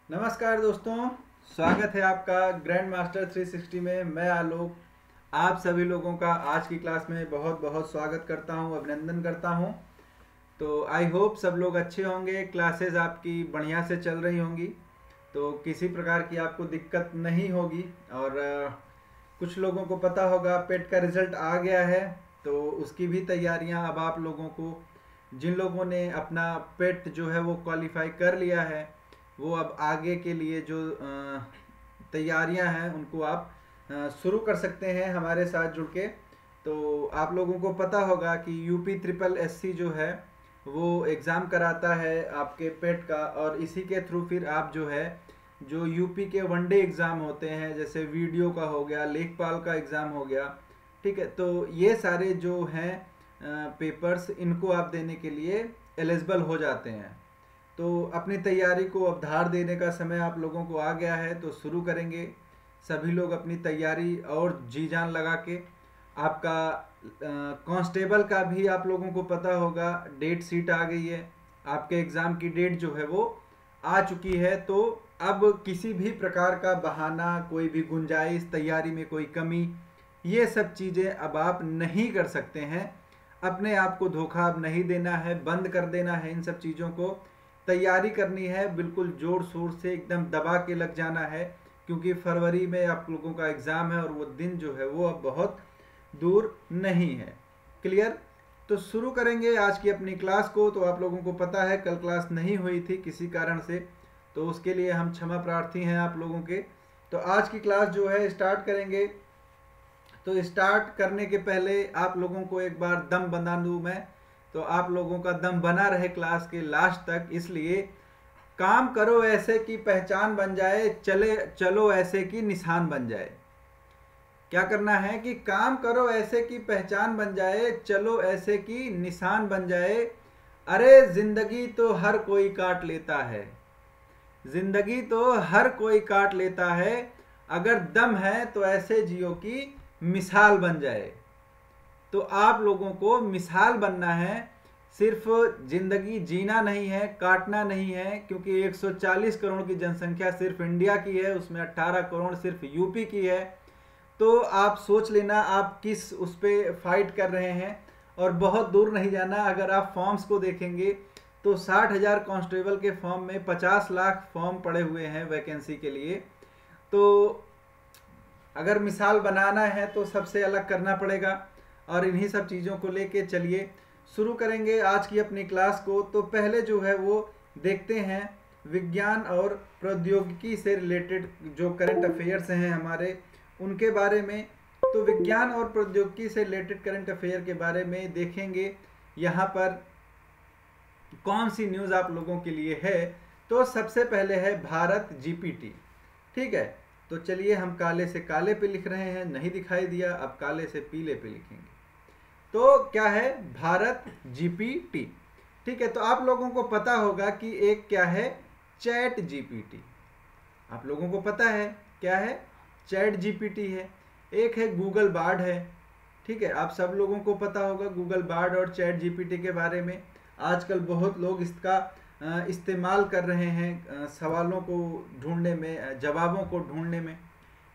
नमस्कार दोस्तों, स्वागत है आपका ग्रैंड मास्टर 360 में। मैं आलोक आप सभी लोगों का आज की क्लास में बहुत बहुत स्वागत करता हूं, अभिनंदन करता हूं। तो आई होप सब लोग अच्छे होंगे, क्लासेस आपकी बढ़िया से चल रही होंगी, तो किसी प्रकार की आपको दिक्कत नहीं होगी। और कुछ लोगों को पता होगा पेट का रिजल्ट आ गया है, तो उसकी भी तैयारियां अब आप लोगों को, जिन लोगों ने अपना पेट जो है वो क्वालिफाई कर लिया है, वो अब आगे के लिए जो तैयारियां हैं उनको आप शुरू कर सकते हैं हमारे साथ जुड़ के। तो आप लोगों को पता होगा कि यूपी ट्रिपल एससी जो है वो एग्ज़ाम कराता है आपके पेट का, और इसी के थ्रू फिर आप जो है जो यूपी के वनडे एग्ज़ाम होते हैं, जैसे वीडियो का हो गया, लेखपाल का एग्ज़ाम हो गया, ठीक है, तो ये सारे जो हैं पेपर्स, इनको आप देने के लिए एलिजिबल हो जाते हैं। तो अपनी तैयारी को अब धार देने का समय आप लोगों को आ गया है, तो शुरू करेंगे सभी लोग अपनी तैयारी और जी जान लगा के। आपका कांस्टेबल का भी आप लोगों को पता होगा डेट शीट आ गई है, आपके एग्ज़ाम की डेट जो है वो आ चुकी है। तो अब किसी भी प्रकार का बहाना, कोई भी गुंजाइश, तैयारी में कोई कमी, ये सब चीज़ें अब आप नहीं कर सकते हैं। अपने आप को धोखा अब नहीं देना है, बंद कर देना है इन सब चीज़ों को। तैयारी करनी है, बिल्कुल जोर शोर से एकदम दबा के लग जाना है, क्योंकि फरवरी में आप लोगों का एग्ज़ाम है और वो दिन जो है वो अब बहुत दूर नहीं है। क्लियर? तो शुरू करेंगे आज की अपनी क्लास को। तो आप लोगों को पता है कल क्लास नहीं हुई थी किसी कारण से, तो उसके लिए हम क्षमा प्रार्थी हैं आप लोगों के। तो आज की क्लास जो है स्टार्ट करेंगे। तो स्टार्ट करने के पहले आप लोगों को एक बार दम बना दूं मैं, तो आप लोगों का दम बना रहे क्लास के लास्ट तक। इसलिए काम करो ऐसे कि पहचान बन जाए, चलो ऐसे कि निशान बन जाए। क्या करना है कि काम करो ऐसे कि पहचान बन जाए, चलो ऐसे कि निशान बन जाए। अरे जिंदगी तो हर कोई काट लेता है, जिंदगी तो हर कोई काट लेता है, अगर दम है तो ऐसे जियो कि मिसाल बन जाए। तो आप लोगों को मिसाल बनना है, सिर्फ जिंदगी जीना नहीं है, काटना नहीं है, क्योंकि 140 करोड़ की जनसंख्या सिर्फ इंडिया की है, उसमें 18 करोड़ सिर्फ यूपी की है। तो आप सोच लेना आप किस उस पर फाइट कर रहे हैं। और बहुत दूर नहीं जाना, अगर आप फॉर्म्स को देखेंगे तो 60,000 कांस्टेबल के फॉर्म में 50 लाख फॉर्म पड़े हुए हैं वैकेंसी के लिए। तो अगर मिसाल बनाना है तो सबसे अलग करना पड़ेगा, और इन्हीं सब चीज़ों को लेके चलिए शुरू करेंगे आज की अपनी क्लास को। तो पहले जो है वो देखते हैं विज्ञान और प्रौद्योगिकी से रिलेटेड जो करंट अफेयर्स हैं हमारे, उनके बारे में। तो विज्ञान और प्रौद्योगिकी से रिलेटेड करंट अफेयर के बारे में देखेंगे यहाँ पर कौन सी न्यूज़ आप लोगों के लिए है। तो सबसे पहले है भारत जीपीटी, ठीक है। तो चलिए हम काले से काले पे लिख रहे हैं, नहीं दिखाई दिया, अब काले से पीले पे लिखेंगे। तो क्या है भारत जीपीटी, ठीक है। तो आप लोगों को पता होगा कि एक क्या है चैट जीपीटी, आप लोगों को पता है क्या है चैट जीपीटी है। एक है गूगल बार्ड है, ठीक है। आप सब लोगों को पता होगा गूगल बार्ड और चैट जीपीटी के बारे में। आजकल बहुत लोग इसका इस्तेमाल कर रहे हैं सवालों को ढूंढने में, जवाबों को ढूंढने में।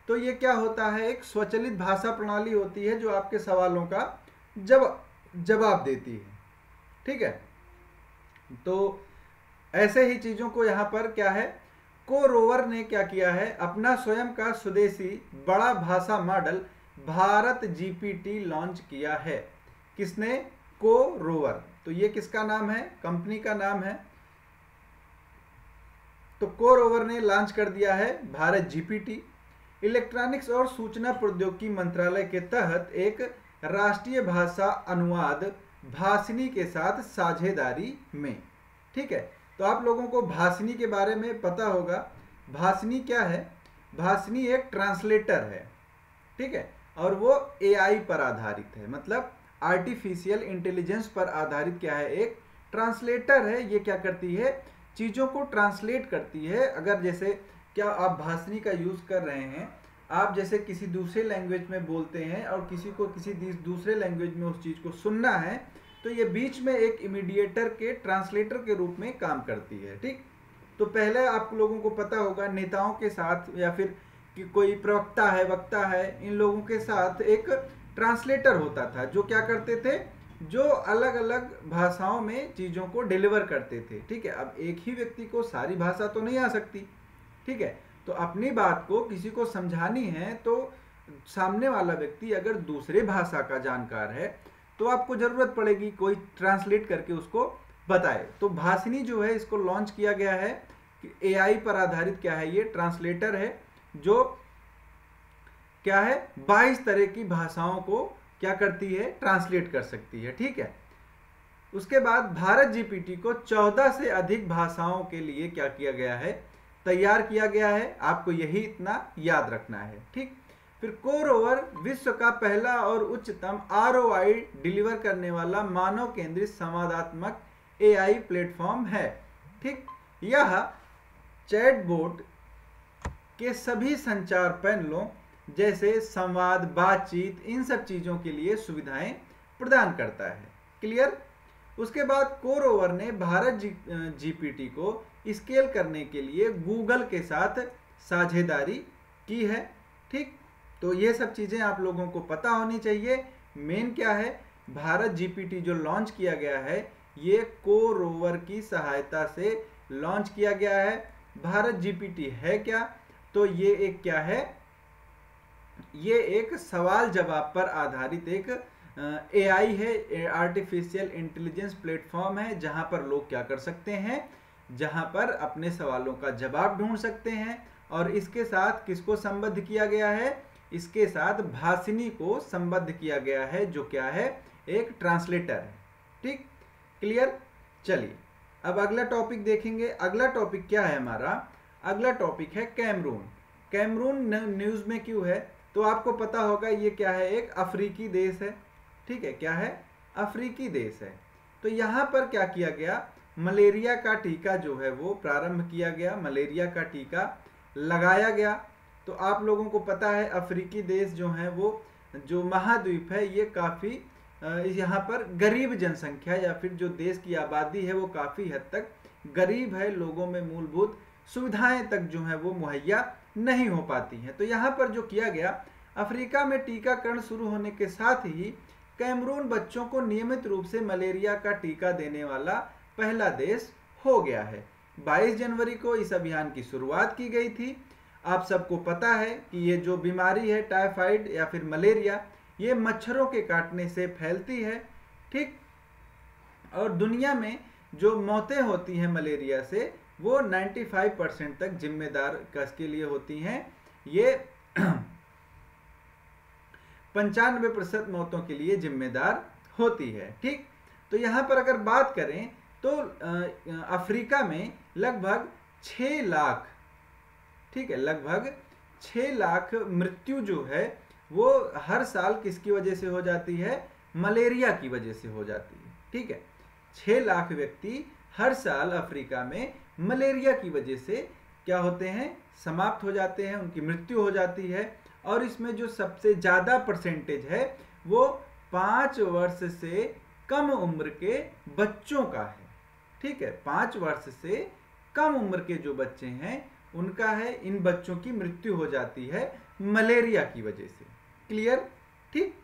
तो ये क्या होता है, एक स्वचालित भाषा प्रणाली होती है जो आपके सवालों का जवाब देती है, ठीक है। तो ऐसे ही चीज़ों को यहाँ पर क्या है, को रोवर ने क्या किया है, अपना स्वयं का स्वदेशी बड़ा भाषा मॉडल भारत जीपीटी लॉन्च किया है। किसने? को रोवर। तो ये किसका नाम है, कंपनी का नाम है। तो को रोवर ने लॉन्च कर दिया है भारत जीपीटी। इलेक्ट्रॉनिक्स और सूचना प्रौद्योगिकी मंत्रालय के तहत एक राष्ट्रीय भाषा अनुवाद भाषिनी के साथ साझेदारी में, ठीक है। तो आप लोगों को भाषिनी के बारे में पता होगा। भाषिनी क्या है, भाषिनी एक ट्रांसलेटर है, ठीक है, और वो एआई पर आधारित है, मतलब आर्टिफिशियल इंटेलिजेंस पर आधारित क्या है, एक ट्रांसलेटर है। ये क्या करती है, चीज़ों को ट्रांसलेट करती है। अगर जैसे क्या आप भाषिनी का यूज़ कर रहे हैं, आप जैसे किसी दूसरे लैंग्वेज में बोलते हैं और किसी को किसी दूसरे लैंग्वेज में उस चीज़ को सुनना है, तो ये बीच में एक इमीडिएटर के ट्रांसलेटर के रूप में काम करती है, ठीक। तो पहले आप लोगों को पता होगा नेताओं के साथ या फिर कि कोई प्रवक्ता है, वक्ता है, इन लोगों के साथ एक ट्रांसलेटर होता था जो क्या करते थे, जो अलग अलग भाषाओं में चीज़ों को डिलीवर करते थे। ठीक है, अब एक ही व्यक्ति को सारी भाषा तो नहीं आ सकती। ठीक है, तो अपनी बात को किसी को समझानी है तो सामने वाला व्यक्ति अगर दूसरे भाषा का जानकार है तो आपको ज़रूरत पड़ेगी कोई ट्रांसलेट करके उसको बताए। तो भाषिनी जो है इसको लॉन्च किया गया है कि एआई पर आधारित क्या है, ये ट्रांसलेटर है जो क्या है 22 तरह की भाषाओं को क्या करती है, ट्रांसलेट कर सकती है। ठीक है, उसके बाद भारत जीपीटी को 14 से अधिक भाषाओं के लिए क्या किया गया है, तैयार किया गया है। आपको यही इतना याद रखना है। ठीक, फिर कोर रोवर विश्व का पहला और उच्चतम आरओआई डिलीवर करने वाला मानव केंद्रित संवादात्मक एआई प्लेटफॉर्म है। ठीक, यह चैटबॉट के सभी संचार पैनलों जैसे संवाद, बातचीत, इन सब चीज़ों के लिए सुविधाएं प्रदान करता है। क्लियर। उसके बाद कोर रोवर ने भारत जीपीटी को स्केल करने के लिए गूगल के साथ साझेदारी की है। ठीक, तो ये सब चीज़ें आप लोगों को पता होनी चाहिए। मेन क्या है, भारत जीपीटी जो लॉन्च किया गया है ये कोर रोवर की सहायता से लॉन्च किया गया है। भारत जीपीटी है क्या, तो ये एक क्या है, ये एक सवाल जवाब पर आधारित एक एआई है, आर्टिफिशियल इंटेलिजेंस प्लेटफॉर्म है, जहां पर लोग क्या कर सकते हैं, जहां पर अपने सवालों का जवाब ढूंढ सकते हैं। और इसके साथ किसको संबद्ध किया गया है, इसके साथ भाषिनी को संबद्ध किया गया है जो क्या है, एक ट्रांसलेटर है। ठीक, क्लियर। चलिए अब अगला टॉपिक देखेंगे। अगला टॉपिक क्या है हमारा, अगला टॉपिक है कैमरून। कैमरून न्यूज़ में क्यों है, तो आपको पता होगा ये क्या है, एक अफ्रीकी देश है। ठीक है, क्या है, अफ्रीकी देश है। तो यहाँ पर क्या किया गया, मलेरिया का टीका जो है वो प्रारंभ किया गया, मलेरिया का टीका लगाया गया। तो आप लोगों को पता है अफ्रीकी देश जो है वो जो महाद्वीप है ये काफ़ी यहाँ पर गरीब जनसंख्या या फिर जो देश की आबादी है वो काफ़ी हद तक गरीब है, लोगों में मूलभूत सुविधाएं तक जो है वो मुहैया नहीं हो पाती हैं। तो यहाँ पर जो किया गया, अफ्रीका में टीकाकरण शुरू होने के साथ ही कैमरून बच्चों को नियमित रूप से मलेरिया का टीका देने वाला पहला देश हो गया है। 22 जनवरी को इस अभियान की शुरुआत की गई थी। आप सबको पता है कि ये जो बीमारी है टाइफाइड या फिर मलेरिया, ये मच्छरों के काटने से फैलती है। ठीक, और दुनिया में जो मौतें होती हैं मलेरिया से वो 95% तक जिम्मेदार किसके लिए होती हैं, ये 95% मौतों के लिए जिम्मेदार होती है। ठीक, तो यहाँ पर अगर बात करें तो अफ्रीका में लगभग 6 लाख, ठीक है, लगभग 6 लाख मृत्यु जो है वो हर साल किसकी वजह से हो जाती है, मलेरिया की वजह से हो जाती है। ठीक है, 6 लाख व्यक्ति हर साल अफ्रीका में मलेरिया की वजह से क्या होते हैं, समाप्त हो जाते हैं, उनकी मृत्यु हो जाती है। और इसमें जो सबसे ज़्यादा परसेंटेज है वो 5 वर्ष से कम उम्र के बच्चों का है। ठीक है, 5 वर्ष से कम उम्र के जो बच्चे हैं उनका है, इन बच्चों की मृत्यु हो जाती है मलेरिया की वजह से। क्लियर। ठीक,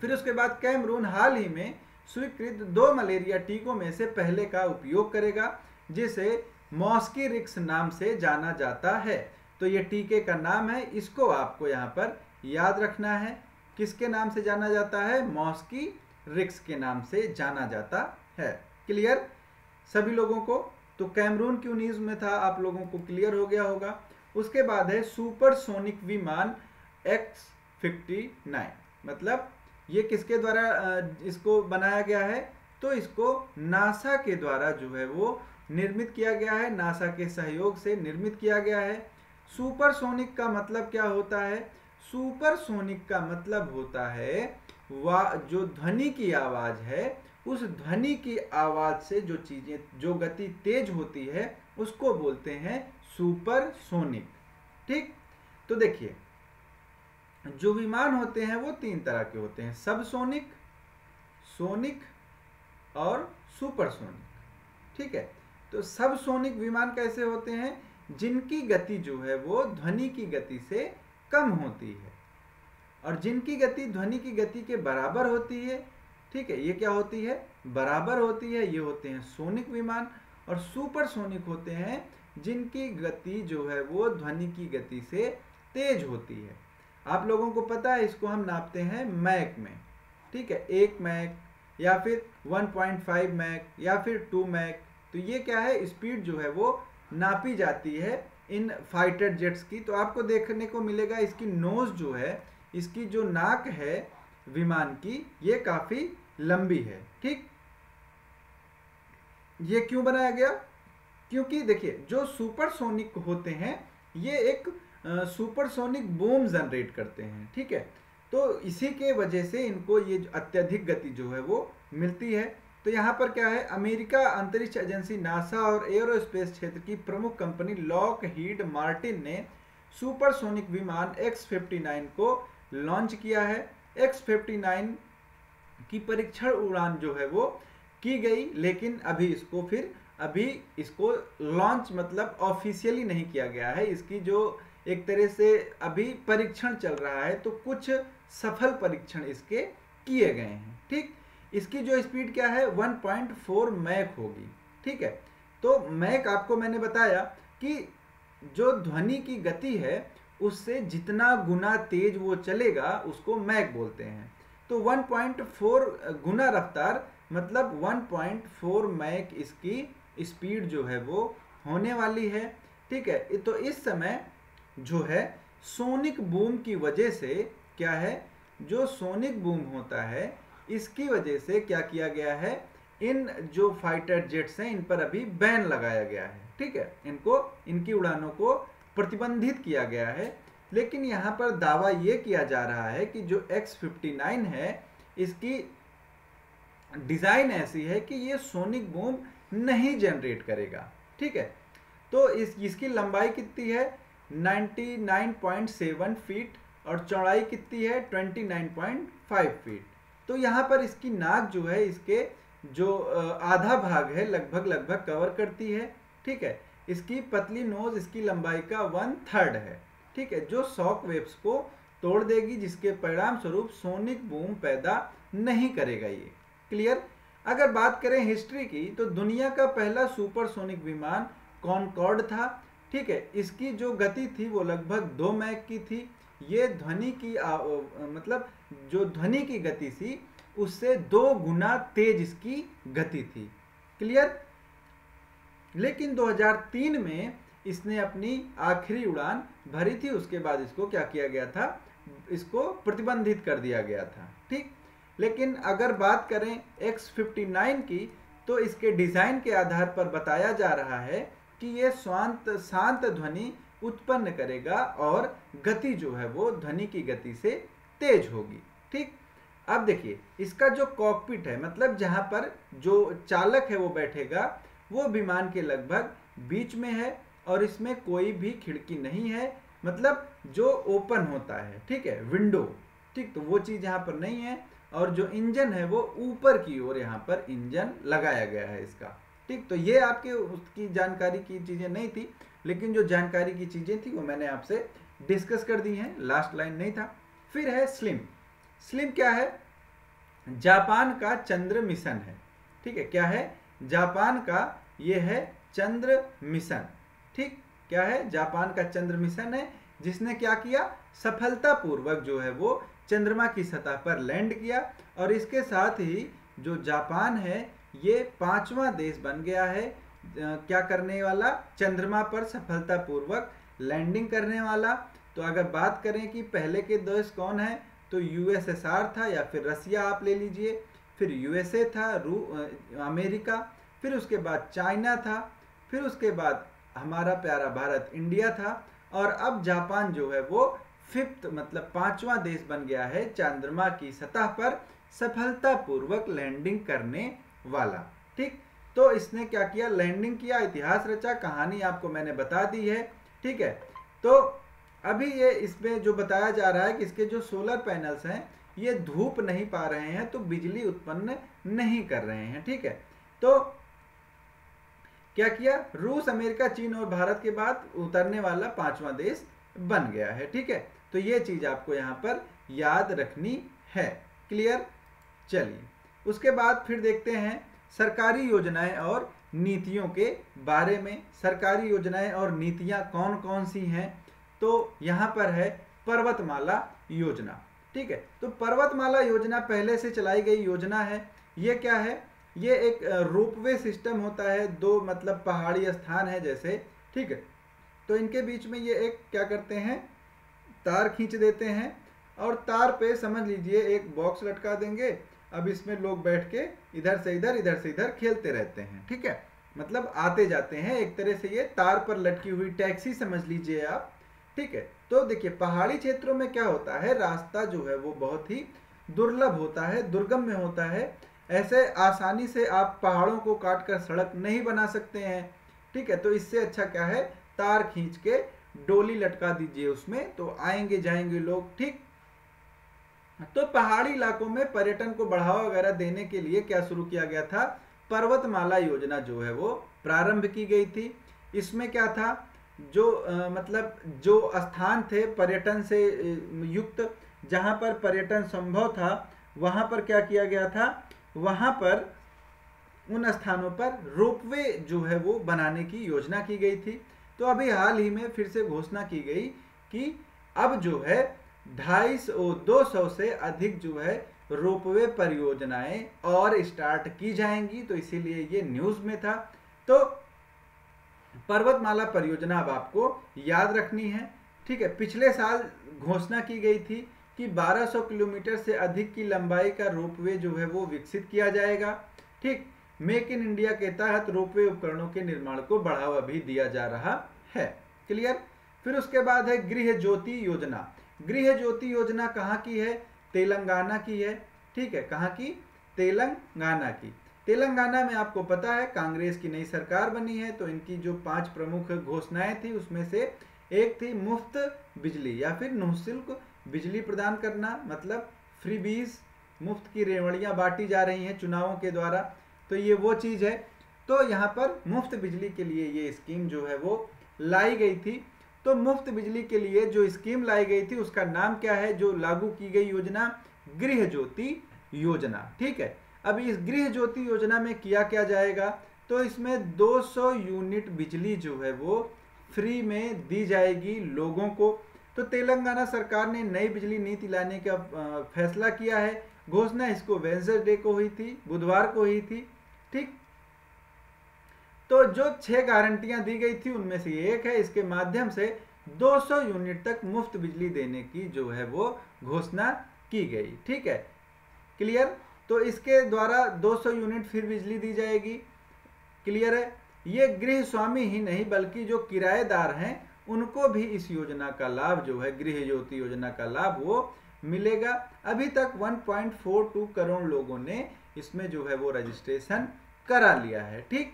फिर उसके बाद कैमरून हाल ही में स्वीकृत 2 मलेरिया टीकों में से पहले का उपयोग करेगा जिसे मॉस्कीरिक्स नाम से जाना जाता है। तो ये टीके का नाम है, इसको आपको यहाँ पर याद रखना है। किसके नाम से जाना जाता है, मॉस्कीरिक्स के नाम से जाना जाता है। क्लियर सभी लोगों को। तो कैमरून क्यों न्यूज़ में था आप लोगों को क्लियर हो गया होगा। उसके बाद है सुपरसोनिक विमान X-59, मतलब ये किसके द्वारा इसको बनाया गया है, तो इसको नासा के द्वारा जो है वो निर्मित किया गया है, नासा के सहयोग से निर्मित किया गया है। सुपरसोनिक का मतलब क्या होता है, सुपरसोनिक का मतलब होता है जो ध्वनि की आवाज है, उस ध्वनि की आवाज से जो चीजें, जो गति तेज होती है उसको बोलते हैं सुपरसोनिक। ठीक, तो देखिए जो विमान होते हैं वो 3 तरह के होते हैं, सबसोनिक, सोनिक और सुपरसोनिक। ठीक है, तो सबसोनिक विमान कैसे होते हैं? जिनकी गति जो है वो ध्वनि की गति से कम होती है और जिनकी गति ध्वनि की गति के बराबर होती है। ठीक है, ये क्या होती है? बराबर होती है। ये होते हैं सोनिक विमान। और सुपरसोनिक होते हैं जिनकी गति जो है वो ध्वनि की गति से तेज होती है। आप लोगों को पता है, इसको हम नापते हैं मैक में। ठीक है, 1 मैक या फिर 1.5 मैक या फिर 2 मैक। तो ये क्या है? स्पीड जो है वो नापी जाती है इन फाइटर जेट्स की। तो आपको देखने को मिलेगा इसकी नोज जो है, इसकी जो नाक है विमान की, ये काफी लंबी है। ठीक, ये क्यों बनाया गया? क्योंकि देखिए, जो सुपरसोनिक होते हैं ये एक सुपरसोनिक बूम जनरेट करते हैं। ठीक है, तो इसी के वजह से इनको ये अत्यधिक गति जो है वो मिलती है। तो यहाँ पर क्या है, अमेरिका अंतरिक्ष एजेंसी नासा और एयरोस्पेस क्षेत्र की प्रमुख कंपनी लॉकहीड मार्टिन ने सुपरसोनिक विमान X-59 को लॉन्च किया है। X-59 की परीक्षण उड़ान जो है वो की गई, लेकिन अभी इसको लॉन्च मतलब ऑफिशियली नहीं किया गया है। इसकी जो एक तरह से अभी परीक्षण चल रहा है, तो कुछ सफल परीक्षण इसके किए गए हैं। ठीक, इसकी जो स्पीड क्या है, 1.4 मैक होगी। ठीक है, तो मैक आपको मैंने बताया कि जो ध्वनि की गति है उससे जितना गुना तेज वो चलेगा उसको मैक बोलते हैं। तो 1.4 गुना रफ्तार मतलब 1.4 मैक इसकी स्पीड जो है वो होने वाली है। ठीक है, तो इस समय जो है सोनिक बूम की वजह से क्या है, जो सोनिक बूम होता है इसकी वजह से क्या किया गया है, इन जो फाइटर जेट्स हैं इन पर अभी बैन लगाया गया है। ठीक है, इनकी उड़ानों को प्रतिबंधित किया गया है। लेकिन यहाँ पर दावा ये किया जा रहा है कि जो X-59 है इसकी डिजाइन ऐसी है कि ये सोनिक बूम नहीं जनरेट करेगा। ठीक है, तो इसकी लंबाई कितनी है, 99.7 फीट और चौड़ाई कितनी है, 29.5 फीट। तो यहाँ पर इसकी नाक जो है इसके जो आधा भाग है लगभग कवर करती है। ठीक है, इसकी पतली नोज इसकी लंबाई का 1/3 है। ठीक है, जो शॉक वेव्स को तोड़ देगी, जिसके परिणाम स्वरूप सोनिक बूम पैदा नहीं करेगा ये। क्लियर? अगर बात करें हिस्ट्री की, तो दुनिया का पहला सुपरसोनिक विमान कॉनकॉर्ड था। ठीक है, इसकी जो गति थी वो लगभग 2 मैक की थी। ये ध्वनि की मतलब जो ध्वनि की गति थी उससे 2 गुना तेज इसकी गति थी। क्लियर? लेकिन 2003 में इसने अपनी आखिरी उड़ान भरी थी, उसके बाद इसको क्या किया गया था, इसको प्रतिबंधित कर दिया गया था। ठीक, लेकिन अगर बात करें X-59 की, तो इसके डिजाइन के आधार पर बताया जा रहा है कि ये शांत ध्वनि उत्पन्न करेगा और गति जो है वो ध्वनि की गति से तेज होगी। ठीक, अब देखिए इसका जो कॉकपिट है, मतलब जहां पर जो चालक है वो बैठेगा, वो विमान के लगभग बीच में है और इसमें कोई भी खिड़की नहीं है, मतलब जो ओपन होता है। ठीक है, विंडो। ठीक, तो वो चीज यहाँ पर नहीं है। और जो इंजन है वो ऊपर की ओर यहाँ पर इंजन लगाया गया है इसका। ठीक, तो ये आपके उसकी जानकारी की चीजें नहीं थी, लेकिन जो जानकारी की चीजें थी वो मैंने आपसे डिस्कस कर दी हैं, लास्ट लाइन नहीं था। फिर है स्लिम। स्लिम क्या है? जापान का चंद्र मिशन है। ठीक है, क्या है? जापान का ये है चंद्र मिशन। ठीक, क्या है? जापान का चंद्र मिशन है, जिसने क्या किया, सफलतापूर्वक जो है वो चंद्रमा की सतह पर लैंड किया। और इसके साथ ही जो जापान है ये 5वां देश बन गया है क्या करने वाला, चंद्रमा पर सफलतापूर्वक लैंडिंग करने वाला। तो अगर बात करें कि पहले के देश कौन है, तो USSR था या फिर रसिया आप ले लीजिए, फिर USA था, अमेरिका, फिर उसके बाद चाइना था, फिर उसके बाद हमारा प्यारा भारत इंडिया था, और अब जापान जो है वो 5th मतलब 5वां देश बन गया है चंद्रमा की सतह पर सफलतापूर्वक लैंडिंग करने वाला। ठीक, तो इसने क्या किया, लैंडिंग किया, इतिहास रचा, कहानी आपको मैंने बता दी है। ठीक है, तो अभी ये इसमें जो बताया जा रहा है कि इसके जो सोलर पैनल्स हैं ये धूप नहीं पा रहे हैं, तो बिजली उत्पन्न नहीं कर रहे हैं। ठीक है, तो क्या किया, रूस, अमेरिका, चीन और भारत के बाद उतरने वाला 5वां देश बन गया है। ठीक है, तो ये चीज आपको यहाँ पर याद रखनी है। क्लियर। चलिए उसके बाद फिर देखते हैं सरकारी योजनाएं और नीतियों के बारे में। सरकारी योजनाएं और नीतियां कौन कौन सी हैं, तो यहाँ पर है पर्वतमाला योजना। ठीक है, तो पर्वतमाला योजना पहले से चलाई गई योजना है। ये क्या है, ये एक रोपवे सिस्टम होता है, दो मतलब पहाड़ी स्थान है जैसे। ठीक है, तो इनके बीच में ये एक क्या करते हैं, तार खींच देते हैं और तार पे समझ लीजिए एक बॉक्स लटका देंगे। अब इसमें लोग बैठ के इधर से इधर खेलते रहते हैं। ठीक है, मतलब आते जाते हैं, एक तरह से ये तार पर लटकी हुई टैक्सी समझ लीजिए आप। ठीक है, तो देखिए पहाड़ी क्षेत्रों में क्या होता है, रास्ता जो है वो बहुत ही दुर्लभ होता है, दुर्गम में होता है। ऐसे आसानी से आप पहाड़ों को काट कर सड़क नहीं बना सकते हैं। ठीक है, तो इससे अच्छा क्या है, तार खींच के डोली लटका दीजिए उसमें, तो आएंगे जाएंगे लोग। ठीक, तो पहाड़ी इलाकों में पर्यटन को बढ़ावा वगैरह देने के लिए क्या शुरू किया गया था, पर्वतमाला योजना जो है वो प्रारंभ की गई थी। इसमें क्या था, जो मतलब जो स्थान थे पर्यटन से युक्त, जहां पर पर्यटन संभव था, वहां पर क्या किया गया था, वहां पर उन स्थानों पर रोपवे जो है वो बनाने की योजना की गई थी। तो अभी हाल ही में फिर से घोषणा की गई कि अब जो है 250 से अधिक जो है रोपवे परियोजनाएं और स्टार्ट की जाएंगी। तो इसीलिए ये न्यूज में था। तो पर्वतमाला परियोजना अब आपको याद रखनी है। ठीक है, पिछले साल घोषणा की गई थी कि 1200 किलोमीटर से अधिक की लंबाई का रोपवे जो है वो विकसित किया जाएगा। ठीक, मेक इन इंडिया के तहत रोपवे उपकरणों के निर्माण को बढ़ावा भी दिया जा रहा है। क्लियर। फिर उसके बाद है गृह ज्योति योजना। गृह ज्योति योजना कहाँ की है, तेलंगाना की है। ठीक है, कहाँ की, तेलंगाना की। तेलंगाना में आपको पता है कांग्रेस की नई सरकार बनी है, तो इनकी जो 5 प्रमुख घोषणाएं थी उसमें से एक थी मुफ्त बिजली या फिर निःशुल्क बिजली प्रदान करना, मतलब फ्री बीज, मुफ्त की रेवड़ियां बांटी जा रही हैं चुनावों के द्वारा। तो ये वो चीज है। तो यहाँ पर मुफ्त बिजली के लिए ये स्कीम जो है वो लाई गई थी। तो मुफ्त बिजली के लिए जो स्कीम लाई गई थी उसका नाम क्या है, जो लागू की गई योजना, गृह ज्योति योजना। ठीक है, अब इस गृह ज्योति योजना में किया क्या जाएगा, तो इसमें 200 यूनिट बिजली जो है वो फ्री में दी जाएगी लोगों को। तो तेलंगाना सरकार ने नई बिजली नीति लाने का फैसला किया है। घोषणा इसको वेडनेसडे को हुई थी, बुधवार को हुई थी। ठीक, तो जो 6 गारंटियां दी गई थी उनमें से एक है, इसके माध्यम से 200 यूनिट तक मुफ्त बिजली देने की जो है वो घोषणा की गई। ठीक है, क्लियर। तो इसके द्वारा 200 यूनिट फिर बिजली दी जाएगी। क्लियर है। ये गृह स्वामी ही नहीं बल्कि जो किराएदार हैं उनको भी इस योजना का लाभ जो है, गृह ज्योति योजना का लाभ वो मिलेगा। अभी तक 1.42 करोड़ लोगों ने इसमें जो है वो रजिस्ट्रेशन करा लिया है। ठीक,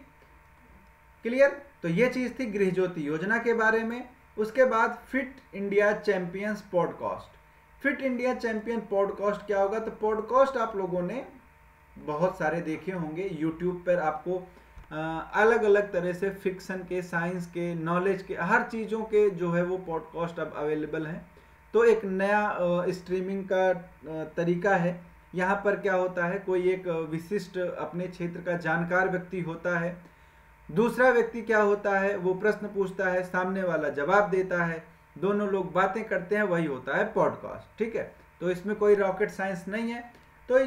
क्लियर। तो ये चीज थी गृह ज्योति योजना के बारे में। उसके बाद fit India champions podcast. Fit India champion podcast क्या होगा, तो पॉडकास्ट आप लोगों ने बहुत सारे देखे होंगे यूट्यूब पर। आपको अलग अलग तरह से फिक्शन के, साइंस के, नॉलेज के, हर चीज़ों के जो है वो पॉडकास्ट अब अवेलेबल हैं। तो एक नया स्ट्रीमिंग का तरीका है। यहाँ पर क्या होता है, कोई एक विशिष्ट अपने क्षेत्र का जानकार व्यक्ति होता है, दूसरा व्यक्ति क्या होता है, वो प्रश्न पूछता है, सामने वाला जवाब देता है, दोनों लोग बातें करते हैं, वही होता है पॉडकास्ट। ठीक है, तो इसमें कोई रॉकेट साइंस नहीं है। तो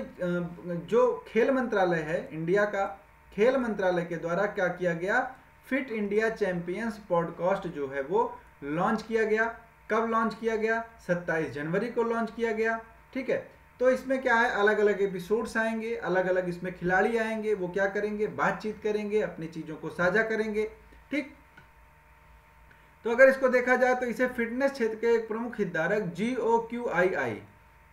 जो खेल मंत्रालय है इंडिया का, खेल मंत्रालय के द्वारा क्या किया गया, फिट इंडिया चैंपियंस पॉडकास्ट जो है वो लॉन्च किया गया। कब लॉन्च किया गया, 27 जनवरी को लॉन्च किया गया। ठीक है, तो इसमें क्या है, अलग अलग एपिसोड्स आएंगे, अलग अलग इसमें खिलाड़ी आएंगे, वो क्या करेंगे, बातचीत करेंगे, अपनी चीजों को साझा करेंगे। ठीक, तो अगर इसको देखा जाए तो इसे फिटनेस क्षेत्र के एक प्रमुख हितधारक GOQII,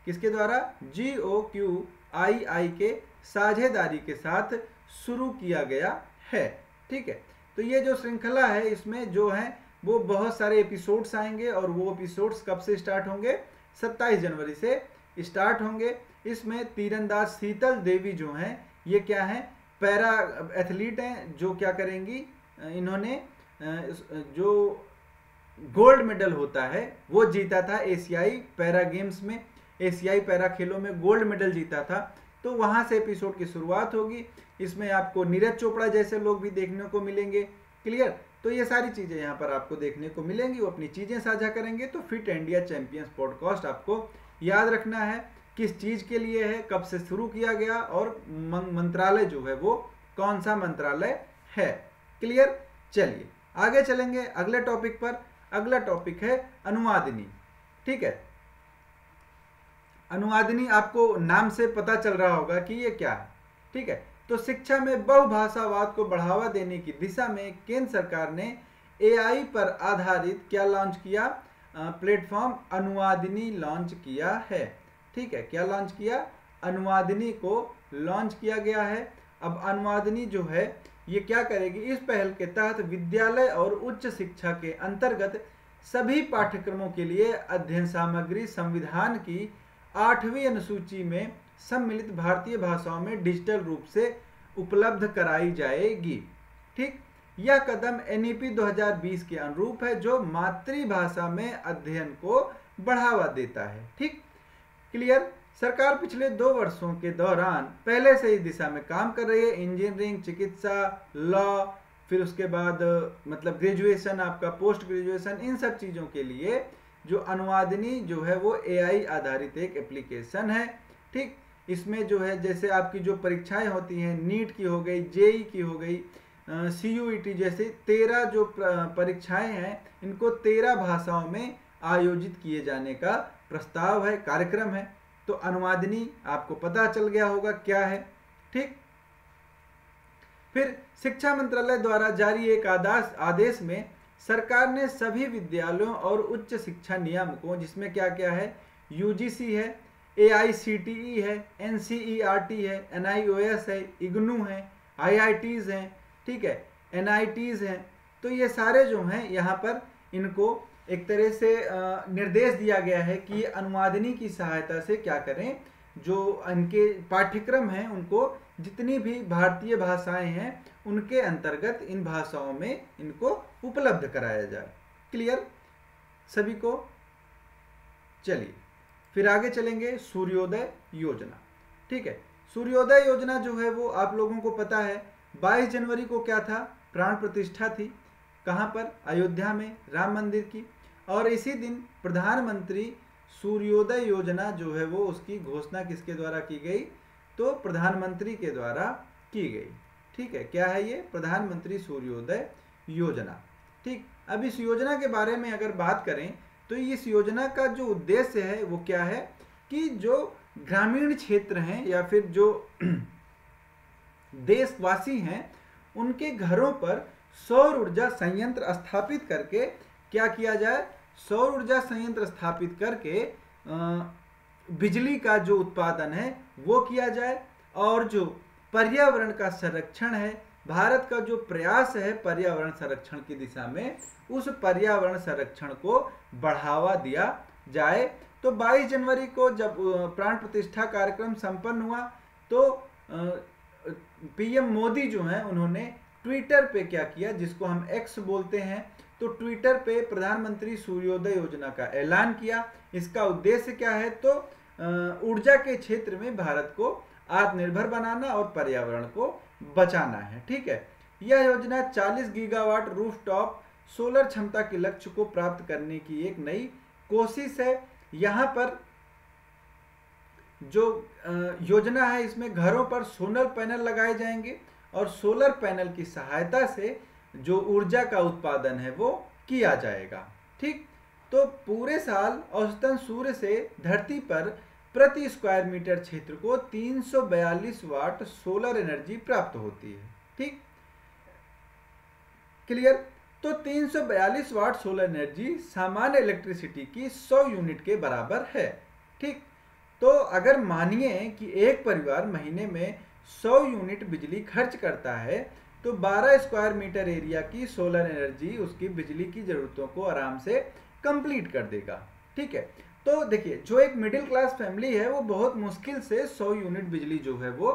किसके द्वारा, GOQII के साझेदारी के साथ शुरू किया गया है। ठीक है, तो ये जो श्रृंखला है इसमें जो है वो बहुत सारे एपिसोड्स आएंगे और वो एपिसोड्स कब से स्टार्ट होंगे, 27 जनवरी से स्टार्ट होंगे। इसमें तीरंदाज शीतल देवी जो हैं, ये क्या हैं, पैरा एथलीट हैं, जो क्या करेंगी, इन्होंने जो गोल्ड मेडल होता है वो जीता था एशियाई पैरा गेम्स में, एशियाई पैरा खेलों में गोल्ड मेडल जीता था। तो वहां से एपिसोड की शुरुआत होगी। इसमें आपको नीरज चोपड़ा जैसे लोग भी देखने को मिलेंगे। क्लियर? तो ये सारी चीजें यहाँ पर आपको देखने को मिलेंगी, वो अपनी चीजें साझा करेंगे। तो फिट इंडिया चैंपियंस पॉडकास्ट आपको याद रखना है किस चीज के लिए है, कब से शुरू किया गया और मंत्रालय जो है वो कौन सा मंत्रालय है। क्लियर? चलिए आगे चलेंगे अगले टॉपिक पर। अगला टॉपिक है अनुवादिनी। ठीक है, अनुवादिनी आपको नाम से पता चल रहा होगा कि ये क्या है। ठीक है, तो शिक्षा में बहुभाषावाद को बढ़ावा देने की दिशा में केंद्र सरकार ने एआई पर आधारित क्या लॉन्च किया? प्लेटफॉर्म अनुवादिनी लॉन्च किया है। ठीक है, क्या लॉन्च किया? अनुवादिनी को लॉन्च किया गया है। अब अनुवादिनी जो है ये क्या करेगी? इस पहल के तहत विद्यालय और उच्च शिक्षा के अंतर्गत सभी पाठ्यक्रमों के लिए अध्ययन सामग्री संविधान की 8वीं अनुसूची में सम्मिलित भारतीय भाषाओं में डिजिटल रूप से उपलब्ध कराई जाएगी। ठीक, यह कदम एनईपी 2020 के अनुरूप है जो मातृभाषा में अध्ययन को बढ़ावा देता है। ठीक, क्लियर? सरकार पिछले 2 वर्षों के दौरान पहले से इस दिशा में काम कर रही है। इंजीनियरिंग, चिकित्सा, लॉ, फिर उसके बाद मतलब ग्रेजुएशन, आपका पोस्ट ग्रेजुएशन, इन सब चीज़ों के लिए जो अनुवादिनी जो है वो एआई आधारित एक एप्लीकेशन है। ठीक, इसमें जो है जैसे आपकी जो परीक्षाएं होती हैं, नीट की हो गई, जेई की हो गई, सीयूईटी जैसे 13 जो परीक्षाएं हैं, इनको 13 भाषाओं में आयोजित किए जाने का प्रस्ताव है, कार्यक्रम है। तो अनुवादिनी आपको पता चल गया होगा क्या है। ठीक, फिर शिक्षा मंत्रालय द्वारा जारी एक आदेश में सरकार ने सभी विद्यालयों और उच्च शिक्षा नियामकों, जिसमें क्या क्या है? यूजीसी है, एआईसीटीई है, एनसीईआरटी है, एनआईओएस है, इग्नू है, आईआईटीज हैं, ठीक है, एनआईटीज हैं। तो ये सारे जो हैं यहाँ पर इनको एक तरह से निर्देश दिया गया है कि अनुवादिनी की सहायता से क्या करें, जो इनके पाठ्यक्रम हैं उनको जितनी भी भारतीय भाषाएं हैं उनके अंतर्गत इन भाषाओं में इनको उपलब्ध कराया जाए। क्लियर सभी को? चलिए फिर आगे चलेंगे। सूर्योदय योजना। ठीक है, सूर्योदय योजना जो है वो आप लोगों को पता है 22 जनवरी को क्या था? प्राण प्रतिष्ठा थी। कहाँ पर? अयोध्या में, राम मंदिर की। और इसी दिन प्रधानमंत्री सूर्योदय योजना जो है वो उसकी घोषणा किसके द्वारा की गई? तो प्रधानमंत्री के द्वारा की गई। ठीक है, क्या है ये? प्रधानमंत्री सूर्योदय योजना। ठीक, अब इस योजना के बारे में अगर बात करें तो इस योजना का जो उद्देश्य है वो क्या है कि जो ग्रामीण क्षेत्र हैं या फिर जो देशवासी हैं उनके घरों पर सौर ऊर्जा संयंत्र स्थापित करके क्या किया जाए? सौर ऊर्जा संयंत्र स्थापित करके बिजली का जो उत्पादन है वो किया जाए। और जो पर्यावरण का संरक्षण है, भारत का जो प्रयास है पर्यावरण संरक्षण की दिशा में, उस पर्यावरण संरक्षण को बढ़ावा दिया जाए। तो 22 जनवरी को जब प्राण प्रतिष्ठा कार्यक्रम संपन्न हुआ तो पीएम मोदी जो हैं उन्होंने ट्विटर पे क्या किया, जिसको हम एक्स बोलते हैं, तो ट्विटर पे प्रधानमंत्री सूर्योदय योजना का ऐलान किया। इसका उद्देश्य क्या है? तो ऊर्जा के क्षेत्र में भारत को आत्मनिर्भर बनाना और पर्यावरण को बचाना है। ठीक है, यह योजना 40 गीगावाट रूफटॉप सोलर क्षमता के लक्ष्य को प्राप्त करने की एक नई कोशिश है। यहाँ पर जो योजना है इसमें घरों पर सोलर पैनल लगाए जाएंगे और सोलर पैनल की सहायता से जो ऊर्जा का उत्पादन है वो किया जाएगा। ठीक, तो पूरे साल औसतन सूर्य से धरती पर प्रति स्क्वायर मीटर क्षेत्र को 342 वाट सोलर एनर्जी प्राप्त होती है। ठीक, क्लियर? तो 342 वाट सोलर एनर्जी सामान्य इलेक्ट्रिसिटी की 100 यूनिट के बराबर है। ठीक, तो अगर मानिए कि एक परिवार महीने में 100 यूनिट बिजली खर्च करता है तो 12 स्क्वायर मीटर एरिया की सोलर एनर्जी उसकी बिजली की जरूरतों को आराम से कंप्लीट कर देगा। ठीक है, तो देखिए जो एक मिडिल क्लास फैमिली है वो बहुत मुश्किल से 100 यूनिट बिजली जो है वो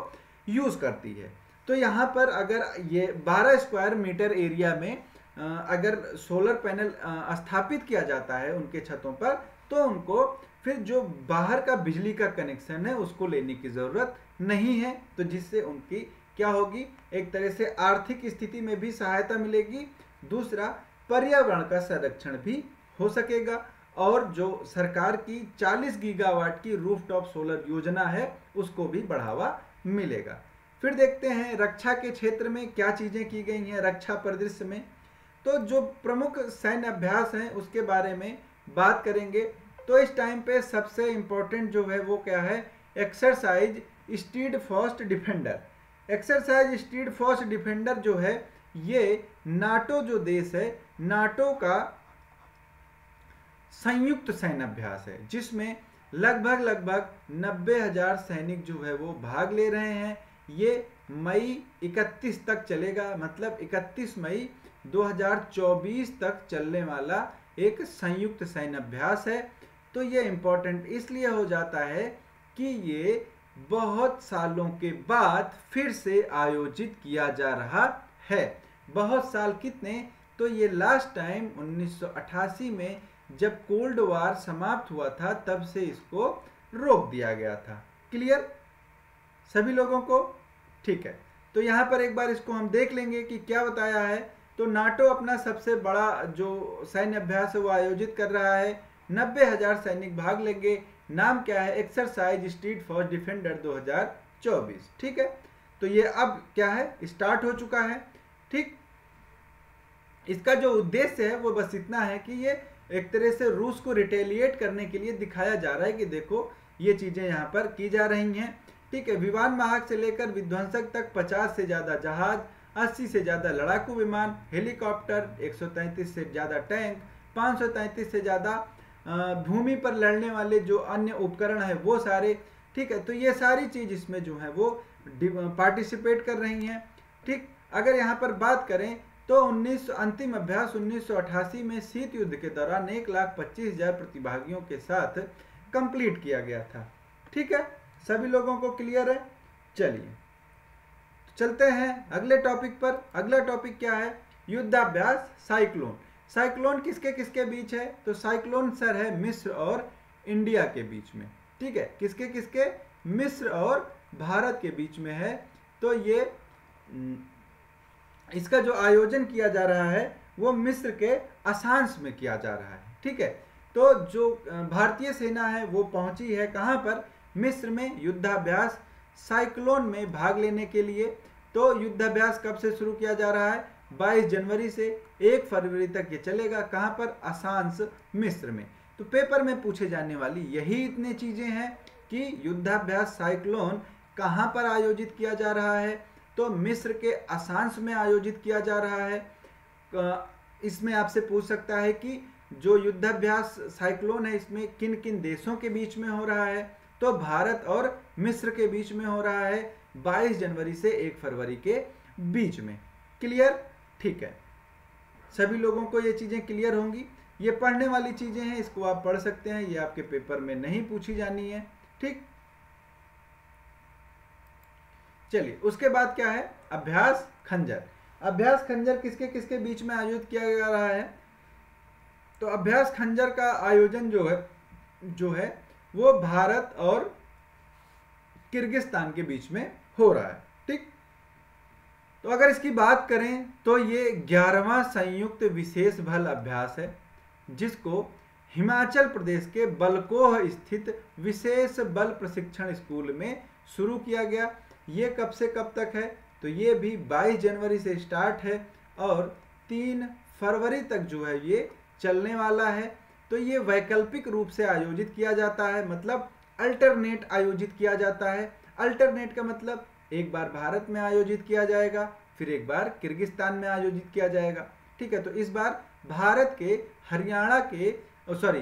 यूज करती है। तो यहाँ पर अगर ये 12 स्क्वायर मीटर एरिया में अगर सोलर पैनल स्थापित किया जाता है उनके छतों पर, तो उनको फिर जो बाहर का बिजली का कनेक्शन है उसको लेने की ज़रूरत नहीं है। तो जिससे उनकी क्या होगी, एक तरह से आर्थिक स्थिति में भी सहायता मिलेगी, दूसरा पर्यावरण का संरक्षण भी हो सकेगा, और जो सरकार की 40 गीगावाट की रूफटॉप सोलर योजना है उसको भी बढ़ावा मिलेगा। फिर देखते हैं रक्षा के क्षेत्र में क्या चीज़ें की गई हैं रक्षा परिदृश्य में। तो जो प्रमुख सैन्य अभ्यास हैं उसके बारे में बात करेंगे। तो इस टाइम पे सबसे इम्पोर्टेंट जो है वो क्या है, एक्सरसाइज स्टीडफास्ट डिफेंडर। एक्सरसाइज स्टीडफास्ट डिफेंडर जो है ये नाटो जो देश है, नाटो का संयुक्त सैन्य अभ्यास है, जिसमें लगभग 90,000 सैनिक जो है वो भाग ले रहे हैं। ये मई 31 तक चलेगा, मतलब 31 मई 2024 तक चलने वाला एक संयुक्त सैन्य अभ्यास है। तो ये इम्पोर्टेंट इसलिए हो जाता है कि ये बहुत सालों के बाद फिर से आयोजित किया जा रहा है। बहुत साल कितने, तो ये लास्ट टाइम 1988 में जब कोल्ड वार समाप्त हुआ था तब से इसको रोक दिया गया था। क्लियर सभी लोगों को? ठीक है, तो यहाँ पर एक बार इसको हम देख लेंगे कि क्या बताया है। तो नाटो अपना सबसे बड़ा जो सैन्य अभ्यास है वो आयोजित कर रहा है, 90,000 सैनिक भाग लेंगे। नाम क्या है, एक्सरसाइज स्टीडफास्ट डिफेंडर 2024। ठीक है, तो ये अब क्या है, स्टार्ट हो चुका है। ठीक, इसका जो उद्देश्य है वो बस इतना है कि ये एक तरह से रूस को रिटेलिएट करने के लिए दिखाया जा रहा है कि देखो ये चीजें यहाँ पर की जा रही हैं। ठीक है, विमान वाहक से लेकर विध्वंसक तक 50 से ज्यादा जहाज, 80 से ज्यादा लड़ाकू विमान, हेलीकॉप्टर, 133 से ज्यादा टैंक, 533 से ज्यादा भूमि पर लड़ने वाले जो अन्य उपकरण है वो सारे। ठीक है, तो ये सारी चीज इसमें जो है वो पार्टिसिपेट कर रही हैं। ठीक, अगर यहाँ पर बात करें तो अंतिम अभ्यास 1988 में शीत युद्ध के दौरान 1,25,000 प्रतिभागियों के साथ कंप्लीट किया गया था। ठीक है, सभी लोगों को क्लियर है? चलिए चलते हैं अगले टॉपिक पर। अगला टॉपिक क्या है, युद्धाभ्यास साइक्लोन। साइक्लोन किसके किसके बीच है, तो साइक्लोन सर है मिस्र और इंडिया के बीच में। ठीक है, किसके किसके, मिस्र और भारत के बीच में है। तो ये इसका जो आयोजन किया जा रहा है वो मिस्र के असांस में किया जा रहा है। ठीक है, तो जो भारतीय सेना है वो पहुंची है कहां पर, मिस्र में, युद्धाभ्यास साइक्लोन में भाग लेने के लिए। तो युद्धाभ्यास कब से शुरू किया जा रहा है, 22 जनवरी से 1 फरवरी तक ये चलेगा। कहां पर, असांस मिस्र में। तो पेपर में पूछे जाने वाली यही इतने चीजें हैं कि युद्धाभ्यास साइक्लोन कहां पर आयोजित किया जा रहा है, तो मिस्र के असांस में आयोजित किया जा रहा है। इसमें आपसे पूछ सकता है कि जो युद्धाभ्यास साइक्लोन है इसमें किन किन देशों के बीच में हो रहा है, तो भारत और मिस्र के बीच में हो रहा है, 22 जनवरी से 1 फरवरी के बीच में। क्लियर? ठीक है, सभी लोगों को ये चीजें क्लियर होंगी। ये पढ़ने वाली चीजें हैं, इसको आप पढ़ सकते हैं, ये आपके पेपर में नहीं पूछी जानी है। ठीक, चलिए उसके बाद क्या है, अभ्यास खंजर। अभ्यास खंजर किसके किसके बीच में आयोजित किया जा रहा है, तो अभ्यास खंजर का आयोजन जो है वो भारत और किर्गिस्तान के बीच में हो रहा है। ठीक, तो अगर इसकी बात करें तो ये 11वां संयुक्त विशेष बल अभ्यास है, जिसको हिमाचल प्रदेश के बलकोह स्थित विशेष बल प्रशिक्षण स्कूल में शुरू किया गया। ये कब से कब तक है, तो ये भी 22 जनवरी से स्टार्ट है और 3 फरवरी तक जो है ये चलने वाला है। तो ये वैकल्पिक रूप से आयोजित किया जाता है, मतलब अल्टरनेट आयोजित किया जाता है। अल्टरनेट का मतलब एक बार भारत में आयोजित किया जाएगा, फिर एक बार किर्गिस्तान में आयोजित किया जाएगा। ठीक है, तो इस बार भारत के हरियाणा के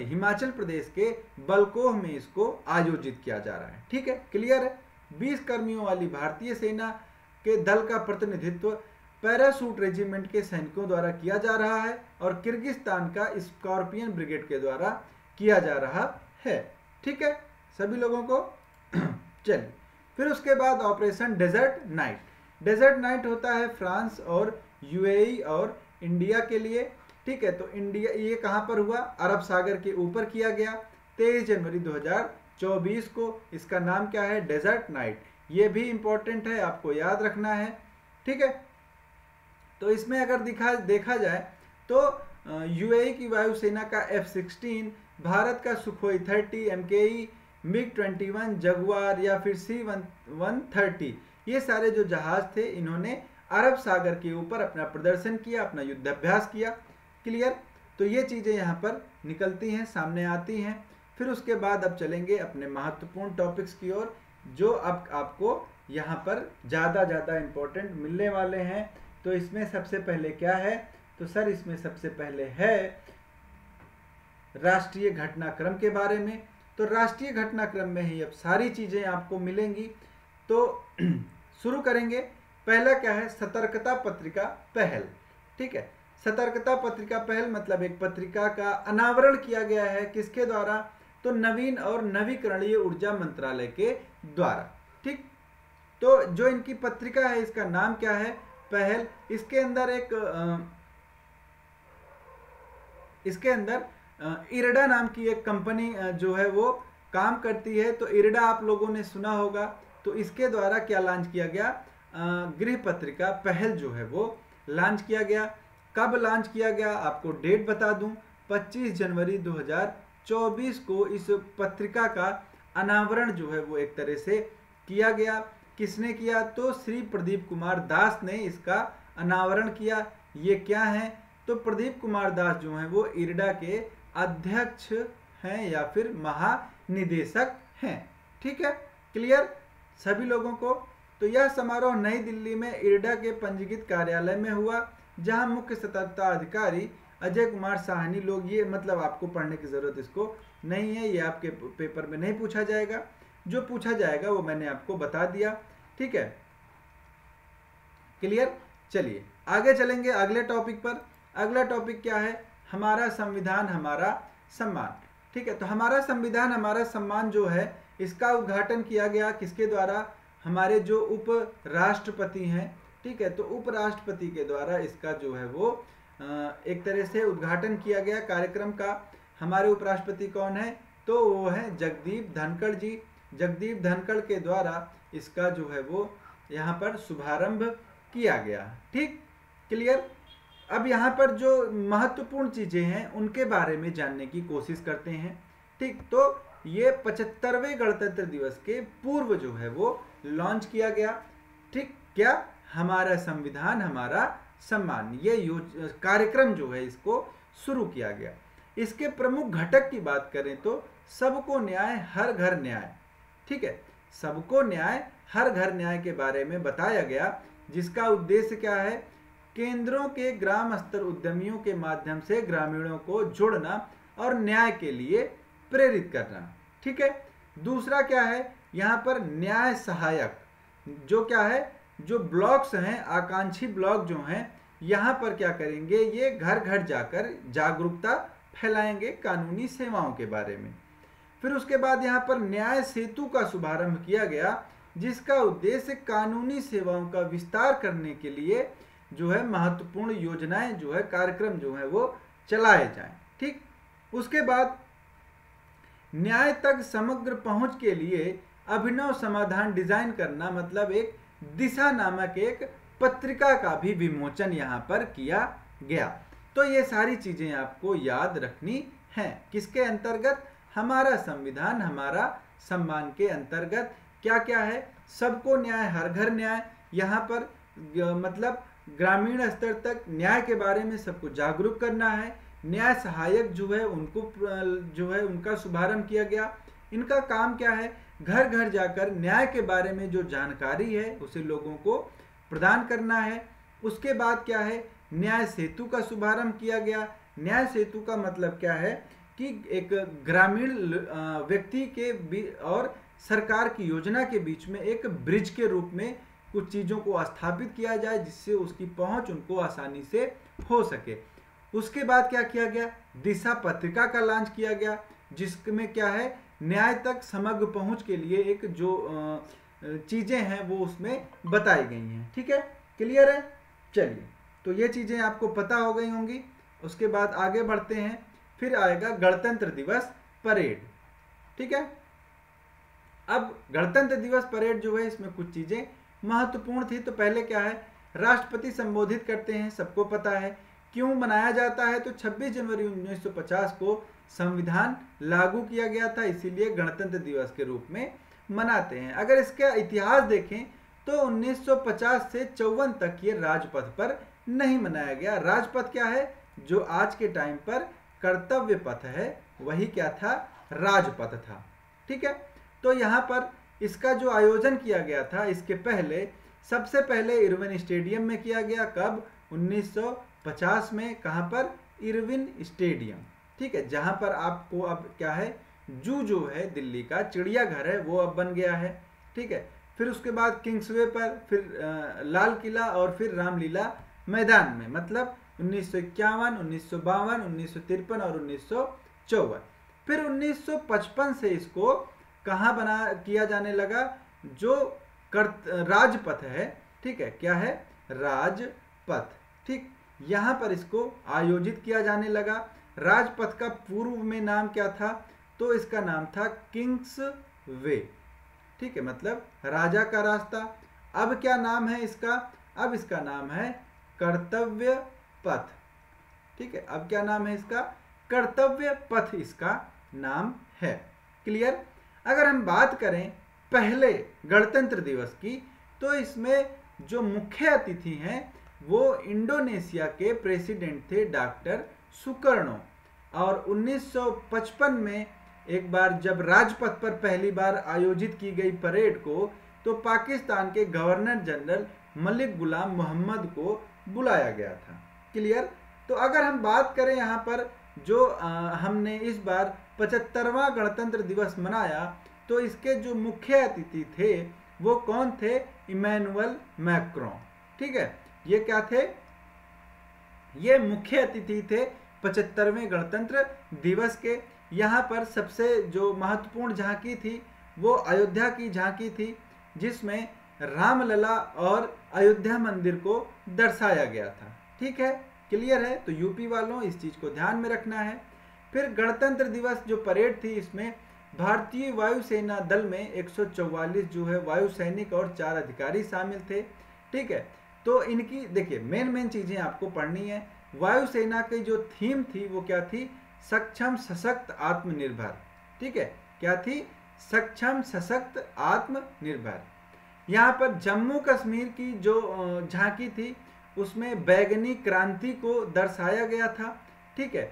हिमाचल प्रदेश के बलकोह में इसको आयोजित किया जा रहा है। ठीक है, क्लियर है? 20 कर्मियों वाली भारतीय सेना के दल का प्रतिनिधित्व पैराशूट रेजिमेंट के सैनिकों द्वारा किया जा रहा है और किर्गिस्तान का स्कॉर्पियन ब्रिगेड के द्वारा किया जा रहा है। ठीक है, सभी लोगों को चलिए फिर उसके बाद operation desert night. Desert night होता है फ्रांस और यूएई और इंडिया के लिए, ठीक है। तो इंडिया ये कहाँ पर हुआ, अरब सागर के ऊपर किया गया 23 जनवरी 2024 को। इसका नाम क्या है, डेजर्ट नाइट। ये भी इंपॉर्टेंट है, आपको याद रखना है, ठीक है। तो इसमें अगर देखा जाए तो यूएई की वायुसेना का F-16, भारत का सुखोई 30, MKE, MiG-21, जगुआर या फिर C-130, ये सारे जो जहाज थे इन्होंने अरब सागर के ऊपर अपना प्रदर्शन किया, अपना युद्धाभ्यास किया। क्लियर। तो ये चीज़ें यहाँ पर निकलती हैं, सामने आती हैं। फिर उसके बाद अब चलेंगे अपने महत्वपूर्ण टॉपिक्स की ओर, जो अब आपको यहाँ पर ज़्यादा इम्पोर्टेंट मिलने वाले हैं। तो इसमें सबसे पहले क्या है, तो सर इसमें सबसे पहले है राष्ट्रीय घटनाक्रम के बारे में। तो राष्ट्रीय घटनाक्रम में ही अब सारी चीज़ें आपको मिलेंगी। तो शुरू करेंगे। पहला क्या है, सतर्कता पत्रिका पहल, ठीक है। सतर्कता पत्रिका पहल मतलब एक पत्रिका का अनावरण किया गया है, किसके द्वारा, तो नवीन और नवीकरणीय ऊर्जा मंत्रालय के द्वारा, ठीक। तो जो इनकी पत्रिका है इसका नाम क्या है, पहल। इसके अंदर इरडा नाम की एक कंपनी जो है वो काम करती है। तो इरडा आप लोगों ने सुना होगा। तो इसके द्वारा क्या लॉन्च किया गया, गृह पत्रिका पहल जो है वो लॉन्च किया गया। कब लॉन्च किया गया, आपको डेट बता दूं, 25 जनवरी 2024 को इस पत्रिका का अनावरण जो है वो एक तरह से किया गया। किसने किया, तो श्री प्रदीप कुमार दास ने इसका अनावरण किया। ये क्या है, तो प्रदीप कुमार दास जो हैं वो इरडा के अध्यक्ष हैं या फिर महानिदेशक हैं, ठीक है। क्लियर सभी लोगों को। तो यह समारोह नई दिल्ली में इरडा के पंजीकृत कार्यालय में हुआ, जहां मुख्य सतर्कता अधिकारी अजय कुमार साहनी लोग, ये मतलब आपको पढ़ने की जरूरत इसको नहीं है, ये आपके पेपर में नहीं पूछा जाएगा। जो पूछा जाएगा वो मैंने आपको बता दिया, ठीक है। क्लियर। चलिए आगे चलेंगे अगले टॉपिक पर। अगला टॉपिक क्या है, हमारा संविधान हमारा सम्मान, ठीक है। तो हमारा संविधान हमारा सम्मान जो है इसका उद्घाटन किया गया किसके द्वारा, हमारे जो उप राष्ट्रपति हैं, ठीक है। तो उपराष्ट्रपति के द्वारा इसका जो है वो एक तरह से उद्घाटन किया गया कार्यक्रम का। हमारे उपराष्ट्रपति कौन है, तो वो है जगदीप धनखड़ जी। जगदीप धनखड़ के द्वारा इसका जो है वो यहाँ पर शुभारंभ किया गया, ठीक। क्लियर। अब यहाँ पर जो महत्वपूर्ण चीजें हैं उनके बारे में जानने की कोशिश करते हैं, ठीक। तो ये 75वें गणतंत्र दिवस के पूर्व जो है वो लॉन्च किया गया, ठीक। क्या, हमारा संविधान हमारा सम्मान, ये कार्यक्रम जो है इसको शुरू किया गया। इसके प्रमुख घटक की बात करें तो सबको न्याय हर घर न्याय, ठीक है। सबको न्याय हर घर न्याय के बारे में बताया गया, जिसका उद्देश्य क्या है, केंद्रों के ग्राम स्तर उद्यमियों के माध्यम से ग्रामीणों को जोड़ना और न्याय के लिए प्रेरित करना, ठीक है। दूसरा क्या है, यहाँ पर न्याय सहायक, जो क्या है, जो ब्लॉक्स हैं, आकांक्षी ब्लॉक जो हैं, यहाँ पर क्या करेंगे, ये घर घर जाकर जागरूकता फैलाएंगे कानूनी सेवाओं के बारे में। फिर उसके बाद यहाँ पर न्याय सेतु का शुभारंभ किया गया, जिसका उद्देश्य कानूनी सेवाओं का विस्तार करने के लिए जो है महत्वपूर्ण योजनाएं जो है, कार्यक्रम जो है वो चलाए जाएं, ठीक। उसके बाद न्याय तक समग्र पहुंच के लिए अभिनव समाधान डिजाइन करना, मतलब एक दिशा नामक एक पत्रिका का भी विमोचन यहाँ पर किया गया। तो ये सारी चीजें आपको याद रखनी हैं, किसके अंतर्गत, हमारा संविधान हमारा सम्मान के अंतर्गत। क्या क्या है, सबको न्याय हर घर न्याय, यहाँ पर मतलब ग्रामीण स्तर तक न्याय के बारे में सबको जागरूक करना है। न्याय सहायक जो है उनको जो है उनका शुभारंभ किया गया। इनका काम क्या है, घर घर जाकर न्याय के बारे में जो जानकारी है उसे लोगों को प्रदान करना है। उसके बाद क्या है, न्याय सेतु का शुभारंभ किया गया। न्याय सेतु का मतलब क्या है कि एक ग्रामीण व्यक्ति के और सरकार की योजना के बीच में एक ब्रिज के रूप में कुछ चीज़ों को स्थापित किया जाए, जिससे उसकी पहुंच उनको आसानी से हो सके। उसके बाद क्या किया गया, दिशा पत्रिका का लॉन्च किया गया, जिसमें क्या है, न्याय तक समग्र पहुंच के लिए एक जो चीज़ें हैं वो उसमें बताई गई हैं। ठीक है, क्लियर है। चलिए, तो ये चीज़ें आपको पता हो गई होंगी। उसके बाद आगे बढ़ते हैं, फिर आएगा गणतंत्र दिवस परेड। ठीक है, अब गणतंत्र दिवस परेड जो है इसमें कुछ चीज़ें महत्वपूर्ण थी। तो पहले क्या है, राष्ट्रपति संबोधित करते हैं, सबको पता है। क्यों मनाया जाता है, तो 26 जनवरी 1950 को संविधान लागू किया गया था, इसीलिए गणतंत्र दिवस के रूप में मनाते हैं। अगर इसका इतिहास देखें तो 1950 से 54 तक ये राजपथ पर नहीं मनाया गया। राजपथ क्या है, जो आज के टाइम पर कर्तव्य पथ है, वही क्या था, राजपथ था। ठीक है, तो यहाँ पर इसका जो आयोजन किया गया था, इसके पहले सबसे पहले इरविन स्टेडियम में किया गया। कब, 1950 में। कहाँ पर, इरविन स्टेडियम। ठीक है, जहाँ पर आपको अब क्या है, जू जो है दिल्ली का, चिड़ियाघर है, वो अब बन गया है। ठीक है, फिर उसके बाद किंग्सवे पर, फिर लाल किला और फिर रामलीला मैदान में, मतलब 1951, 1952, 1953 और 1954। फिर 1955 से इसको कहाँ बना किया जाने लगा, जो राजपथ है। ठीक है, क्या है, राजपथ। ठीक, यहाँ पर इसको आयोजित किया जाने लगा। राजपथ का पूर्व में नाम क्या था, तो इसका नाम था किंग्स वे। ठीक है, मतलब राजा का रास्ता। अब क्या नाम है इसका, अब इसका नाम है कर्तव्य पथ। ठीक है, अब क्या नाम है इसका, कर्तव्य पथ इसका नाम है। क्लियर। अगर हम बात करें पहले गणतंत्र दिवस की, तो इसमें जो मुख्य अतिथि हैं वो इंडोनेशिया के प्रेसिडेंट थे डॉक्टर सुकर्णो। और 1955 में एक बार जब राजपथ पर पहली बार आयोजित की गई परेड को, तो पाकिस्तान के गवर्नर जनरल मलिक गुलाम मोहम्मद को बुलाया गया था। क्लियर। तो अगर हम बात करें यहाँ पर जो हमने इस बार 75वां गणतंत्र दिवस मनाया, तो इसके जो मुख्य अतिथि थे वो कौन थे, इमैनुअल मैक्रों। ठीक है, ये क्या थे, ये मुख्य अतिथि थे 75वें गणतंत्र दिवस के। यहाँ पर सबसे जो महत्वपूर्ण झांकी थी वो अयोध्या की झांकी थी, जिसमें रामलला और अयोध्या मंदिर को दर्शाया गया था। ठीक है, क्लियर है। तो यूपी वालों इस चीज़ को ध्यान में रखना है। फिर गणतंत्र दिवस जो परेड थी, इसमें भारतीय वायुसेना दल में 144 जो है वायु सैनिक और 4 अधिकारी शामिल थे। ठीक है, तो इनकी देखिए मेन चीज़ें आपको पढ़नी है। वायुसेना की जो थीम थी वो क्या थी, सक्षम सशक्त आत्मनिर्भर। ठीक है, क्या थी, सक्षम सशक्त आत्मनिर्भर। यहाँ पर जम्मू कश्मीर की जो झांकी थी उसमें बैगनी क्रांति को दर्शाया गया था। ठीक है,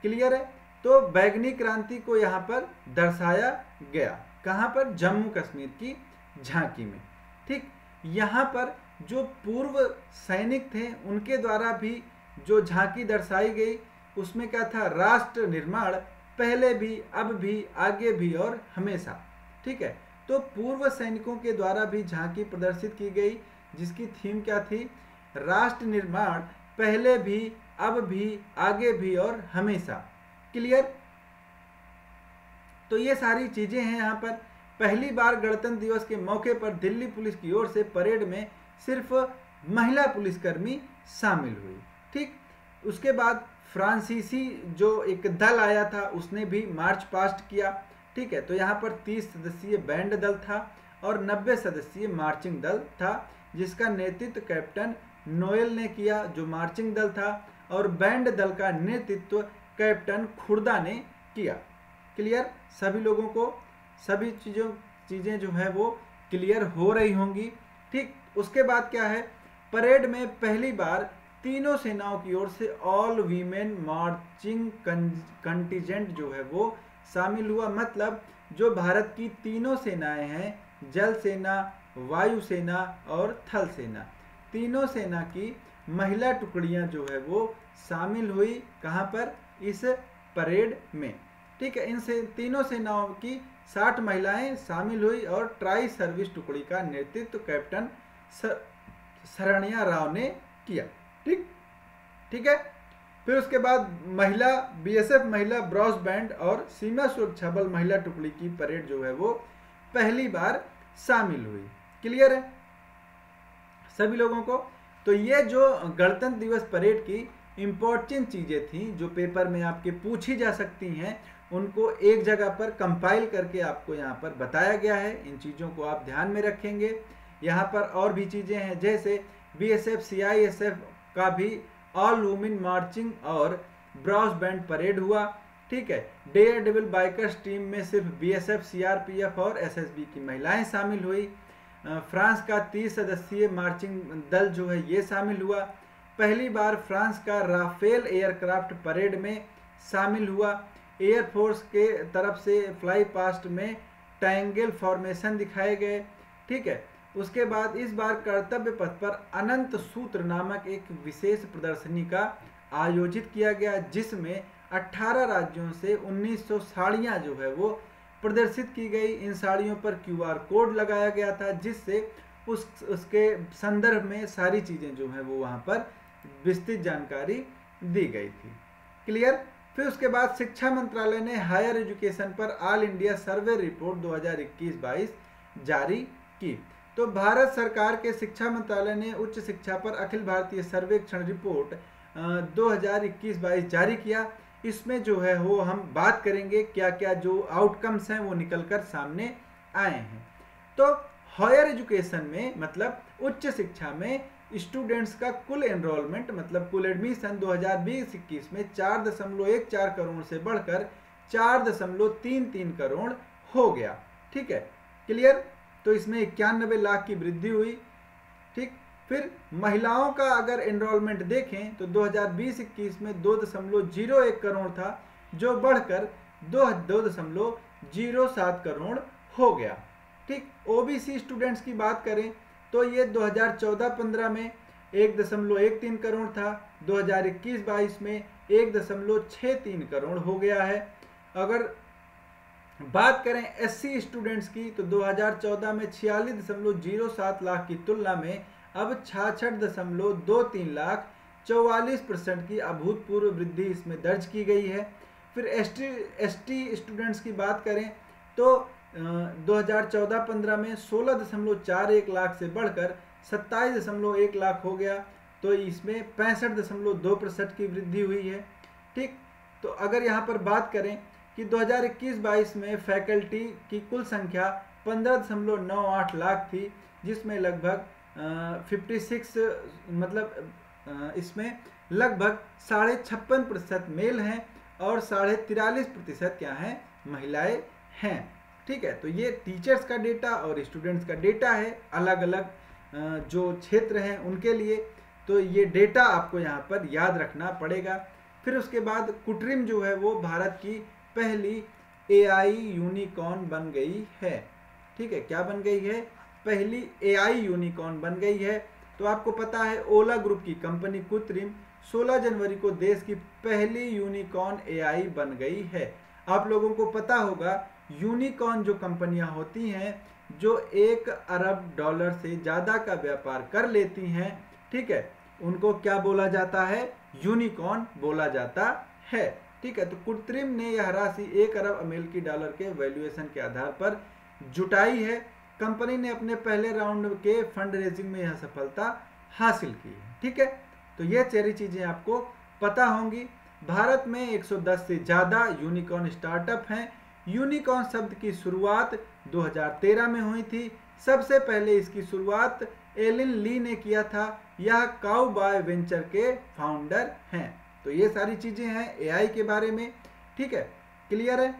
क्लियर है। तो बैगनी क्रांति को यहाँ पर दर्शाया गया, कहाँ पर, जम्मू कश्मीर की झांकी में। ठीक, यहाँ पर जो पूर्व सैनिक थे उनके द्वारा भी जो झांकी दर्शाई गई, उसमें क्या था, राष्ट्र निर्माण पहले भी, अब भी, आगे भी और हमेशा। ठीक है, तो पूर्व सैनिकों के द्वारा भी झांकी प्रदर्शित की गई, जिसकी थीम क्या थी, राष्ट्र निर्माण पहले भी, अब भी, आगे भी और हमेशा। क्लियर। तो ये सारी चीजें हैं यहाँ पर। पहली बार गणतंत्र दिवस के मौके पर दिल्ली पुलिस की ओर से परेड में सिर्फ महिला पुलिसकर्मी शामिल हुई। ठीक, उसके बाद फ्रांसीसी जो एक दल आया था उसने भी मार्च पास्ट किया। ठीक है, तो यहाँ पर 30 सदस्यीय बैंड दल था और 90 सदस्यीय मार्चिंग दल था, जिसका नेतृत्व कैप्टन नोएल ने किया जो मार्चिंग दल था, और बैंड दल का नेतृत्व कैप्टन खुर्दा ने किया। क्लियर, सभी लोगों को सभी चीज़ें जो है वो क्लियर हो रही होंगी। ठीक, उसके बाद क्या है, परेड में पहली बार तीनों सेनाओं की ओर से ऑल वीमेन मार्चिंग कंटिजेंट जो है वो शामिल हुआ। मतलब जो भारत की तीनों सेनाएं हैं, जल सेना, वायु सेना और थल सेना, तीनों सेना की महिला टुकड़ियां जो है वो शामिल हुई। कहाँ पर, इस परेड में। ठीक है, इन तीनों सेनाओं की 60 महिलाएं शामिल हुई और ट्राई सर्विस टुकड़ी का नेतृत्व कैप्टन शरणिया राव ने किया। ठीक, ठीक है। फिर उसके बाद महिला बीएसएफ महिला ब्रॉस बैंड और सीमा सुरक्षा बल महिला टुकड़ी की परेड जो है वो पहली बार शामिल हुई। क्लियर है सभी लोगों को? तो ये जो गणतंत्र दिवस परेड की इम्पोर्टेंट चीज़ें थी जो पेपर में आपके पूछी जा सकती हैं, उनको एक जगह पर कंपाइल करके आपको यहाँ पर बताया गया है। इन चीज़ों को आप ध्यान में रखेंगे। यहाँ पर और भी चीज़ें हैं, जैसे BSF CISF का भी ऑल वुमेन मार्चिंग और ब्रास बैंड परेड हुआ। ठीक है, डेयर डेविल बाइकर्स टीम में सिर्फ BSF CRPF और SSB की महिलाएं शामिल हुई। फ्रांस का 30 सदस्यीय मार्चिंग दल जो है ये शामिल हुआ। पहली बार फ्रांस का राफेल एयरक्राफ्ट परेड में शामिल हुआ। एयरफोर्स के तरफ से फ्लाई पास्ट में ट्रायंगल फॉर्मेशन दिखाए गए। ठीक है, उसके बाद इस बार कर्तव्य पथ पर अनंत सूत्र नामक एक विशेष प्रदर्शनी का आयोजित किया गया, जिसमें 18 राज्यों से 1900 साड़ियाँ जो है वो प्रदर्शित की गई। इन साड़ियों पर QR कोड लगाया गया था, जिससे उसके संदर्भ में सारी चीज़ें जो हैं वो वहाँ पर विस्तृत जानकारी दी गई थी। क्लियर? फिर उसके बाद शिक्षा मंत्रालय ने हायर एजुकेशन पर ऑल इंडिया सर्वे रिपोर्ट 2021-22 जारी की। तो भारत सरकार के शिक्षा मंत्रालय ने उच्च शिक्षा पर अखिल भारतीय सर्वेक्षण रिपोर्ट 2021-22 जारी किया। इसमें जो है वो हम बात करेंगे क्या क्या जो आउटकम्स हैं वो निकलकर सामने आए हैं। तो हायर एजुकेशन में मतलब उच्च शिक्षा में स्टूडेंट्स का कुल एनरोलमेंट मतलब कुल एडमिशन 2020-21 में 4.14 करोड़ से बढ़कर 4.33 करोड़ हो गया। ठीक है, क्लियर? तो इसमें 91 लाख की वृद्धि हुई। ठीक, फिर महिलाओं का अगर एनरोलमेंट देखें तो 2020-21 में 2.01 करोड़ था, जो बढ़कर 2.07 करोड़ हो गया। ठीक, OBC स्टूडेंट्स की बात करें तो ये 2014-15 में 1.13 करोड़ था, 2021-22 में 1.63 करोड़ हो गया है। अगर बात करें SC स्टूडेंट्स की तो 2014 में 46.07 लाख की तुलना में अब 66.23 लाख 44% की अभूतपूर्व वृद्धि इसमें दर्ज की गई है। फिर ST स्टूडेंट्स की बात करें तो 2014-15 में 16.41 लाख से बढ़कर 27.1 लाख हो गया, तो इसमें 65.2% की वृद्धि हुई है। ठीक, तो अगर यहाँ पर बात करें कि 2021-22 में फैकल्टी की कुल संख्या 15.98 लाख थी, जिसमें लगभग 56 मतलब इसमें लगभग 56.5% मेल हैं और 43.5% क्या हैं, महिलाएं हैं। ठीक है, तो ये टीचर्स का डेटा और स्टूडेंट्स का डेटा है, अलग अलग जो क्षेत्र हैं उनके लिए। तो ये डेटा आपको यहाँ पर याद रखना पड़ेगा। फिर उसके बाद कुट्रिम जो है वो भारत की पहली AI यूनिकॉर्न बन गई है। ठीक है, क्या बन गई है? पहली AI यूनिकॉर्न बन गई है। तो आपको पता है ओला ग्रुप की कंपनी कुट्रिम 16 जनवरी को देश की पहली यूनिकॉर्न AI बन गई है। आप लोगों को पता होगा यूनिकॉर्न जो कंपनियां होती हैं जो $1 अरब से ज़्यादा का व्यापार कर लेती हैं, ठीक है, उनको क्या बोला जाता है? यूनिकॉर्न बोला जाता है। ठीक है, तो कुट्रिम ने यह राशि $1 अरब अमेरिकी के वैल्यूएशन के आधार पर जुटाई है। कंपनी ने अपने पहले राउंड के फंड रेजिंग में यह सफलता हासिल की है। ठीक है, तो यह सारी चीज़ें आपको पता होंगी। भारत में 110 से ज़्यादा यूनिकॉर्न स्टार्टअप हैं। यूनिकॉर्न शब्द की शुरुआत 2013 में हुई थी। सबसे पहले इसकी शुरुआत एलिन ली ने किया था। यह काउबॉय वेंचर के फाउंडर हैं। तो ये सारी चीज़ें हैं AI के बारे में। ठीक है, क्लियर है?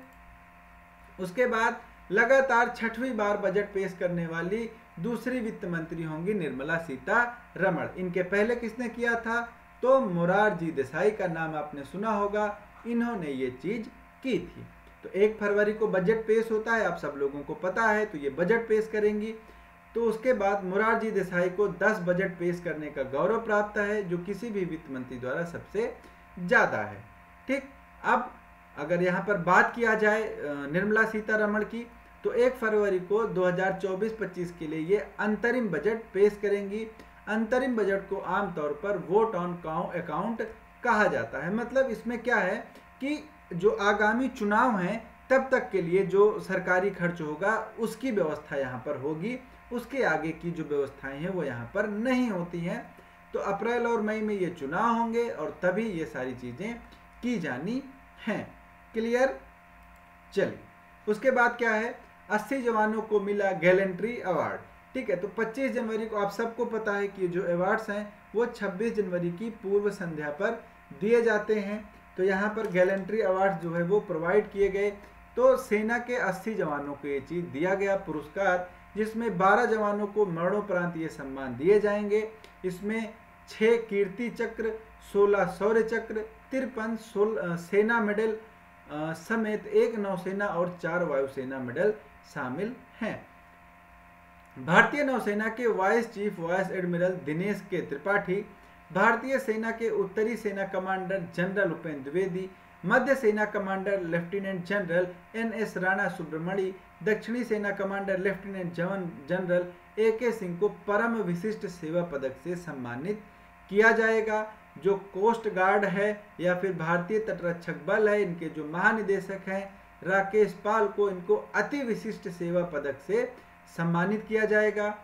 उसके बाद लगातार 6वीं बार बजट पेश करने वाली दूसरी वित्त मंत्री होंगी निर्मला सीतारमण। इनके पहले किसने किया था? तो मोरारजी देसाई का नाम आपने सुना होगा, इन्होंने ये चीज़ की थी। तो 1 फरवरी को बजट पेश होता है, आप सब लोगों को पता है, तो ये बजट पेश करेंगी। तो उसके बाद मोरारजी देसाई को 10 बजट पेश करने का गौरव प्राप्त है, जो किसी भी वित्त मंत्री द्वारा सबसे ज़्यादा है। ठीक, अब अगर यहाँ पर बात किया जाए निर्मला सीतारमण की, तो 1 फरवरी को 2024-25 के लिए ये अंतरिम बजट पेश करेंगी। अंतरिम बजट को आमतौर पर वोट ऑन अकाउंट कहा जाता है। मतलब इसमें क्या है कि जो आगामी चुनाव हैं तब तक के लिए जो सरकारी खर्च होगा उसकी व्यवस्था यहाँ पर होगी, उसके आगे की जो व्यवस्थाएं हैं वो यहाँ पर नहीं होती हैं। तो अप्रैल और मई में ये चुनाव होंगे और तभी ये सारी चीज़ें की जानी हैं। क्लियर? चलिए, उसके बाद क्या है, 80 जवानों को मिला गैलेंट्री अवार्ड। ठीक है, तो 25 जनवरी को आप सबको पता है कि जो अवार्ड्स हैं वो 26 जनवरी की पूर्व संध्या पर दिए जाते हैं। तो यहाँ पर गैलेंट्री अवार्ड जो है वो प्रोवाइड किए गए। तो सेना के 80 जवानों को ये चीज़ दिया गया पुरस्कार, जिसमें 12 जवानों को मरणोपरांत ये सम्मान दिए जाएंगे। इसमें 6 कीर्ति चक्र, 16 शौर्य चक्र, 53 सेना मेडल समेत 1 नौसेना और 4 वायुसेना मेडल शामिल हैं। भारतीय नौसेना के vice chief vice admiral Dinesh के त्रिपाठी, भारतीय सेना के उत्तरी सेना कमांडर जनरल उपेंद्र द्विवेदी, मध्य सेना commander lieutenant general NS Rana Subramani, दक्षिणी सेना commander lieutenant general AK Singh को परम विशिष्ट सेवा पदक से सम्मानित किया जाएगा। जो कोस्ट गार्ड है या फिर भारतीय तटरक्षक बल है, इनके जो महानिदेशक हैं राकेश पाल को इनको अति विशिष्ट सेवा पदक से सम्मानित किया जाएगा।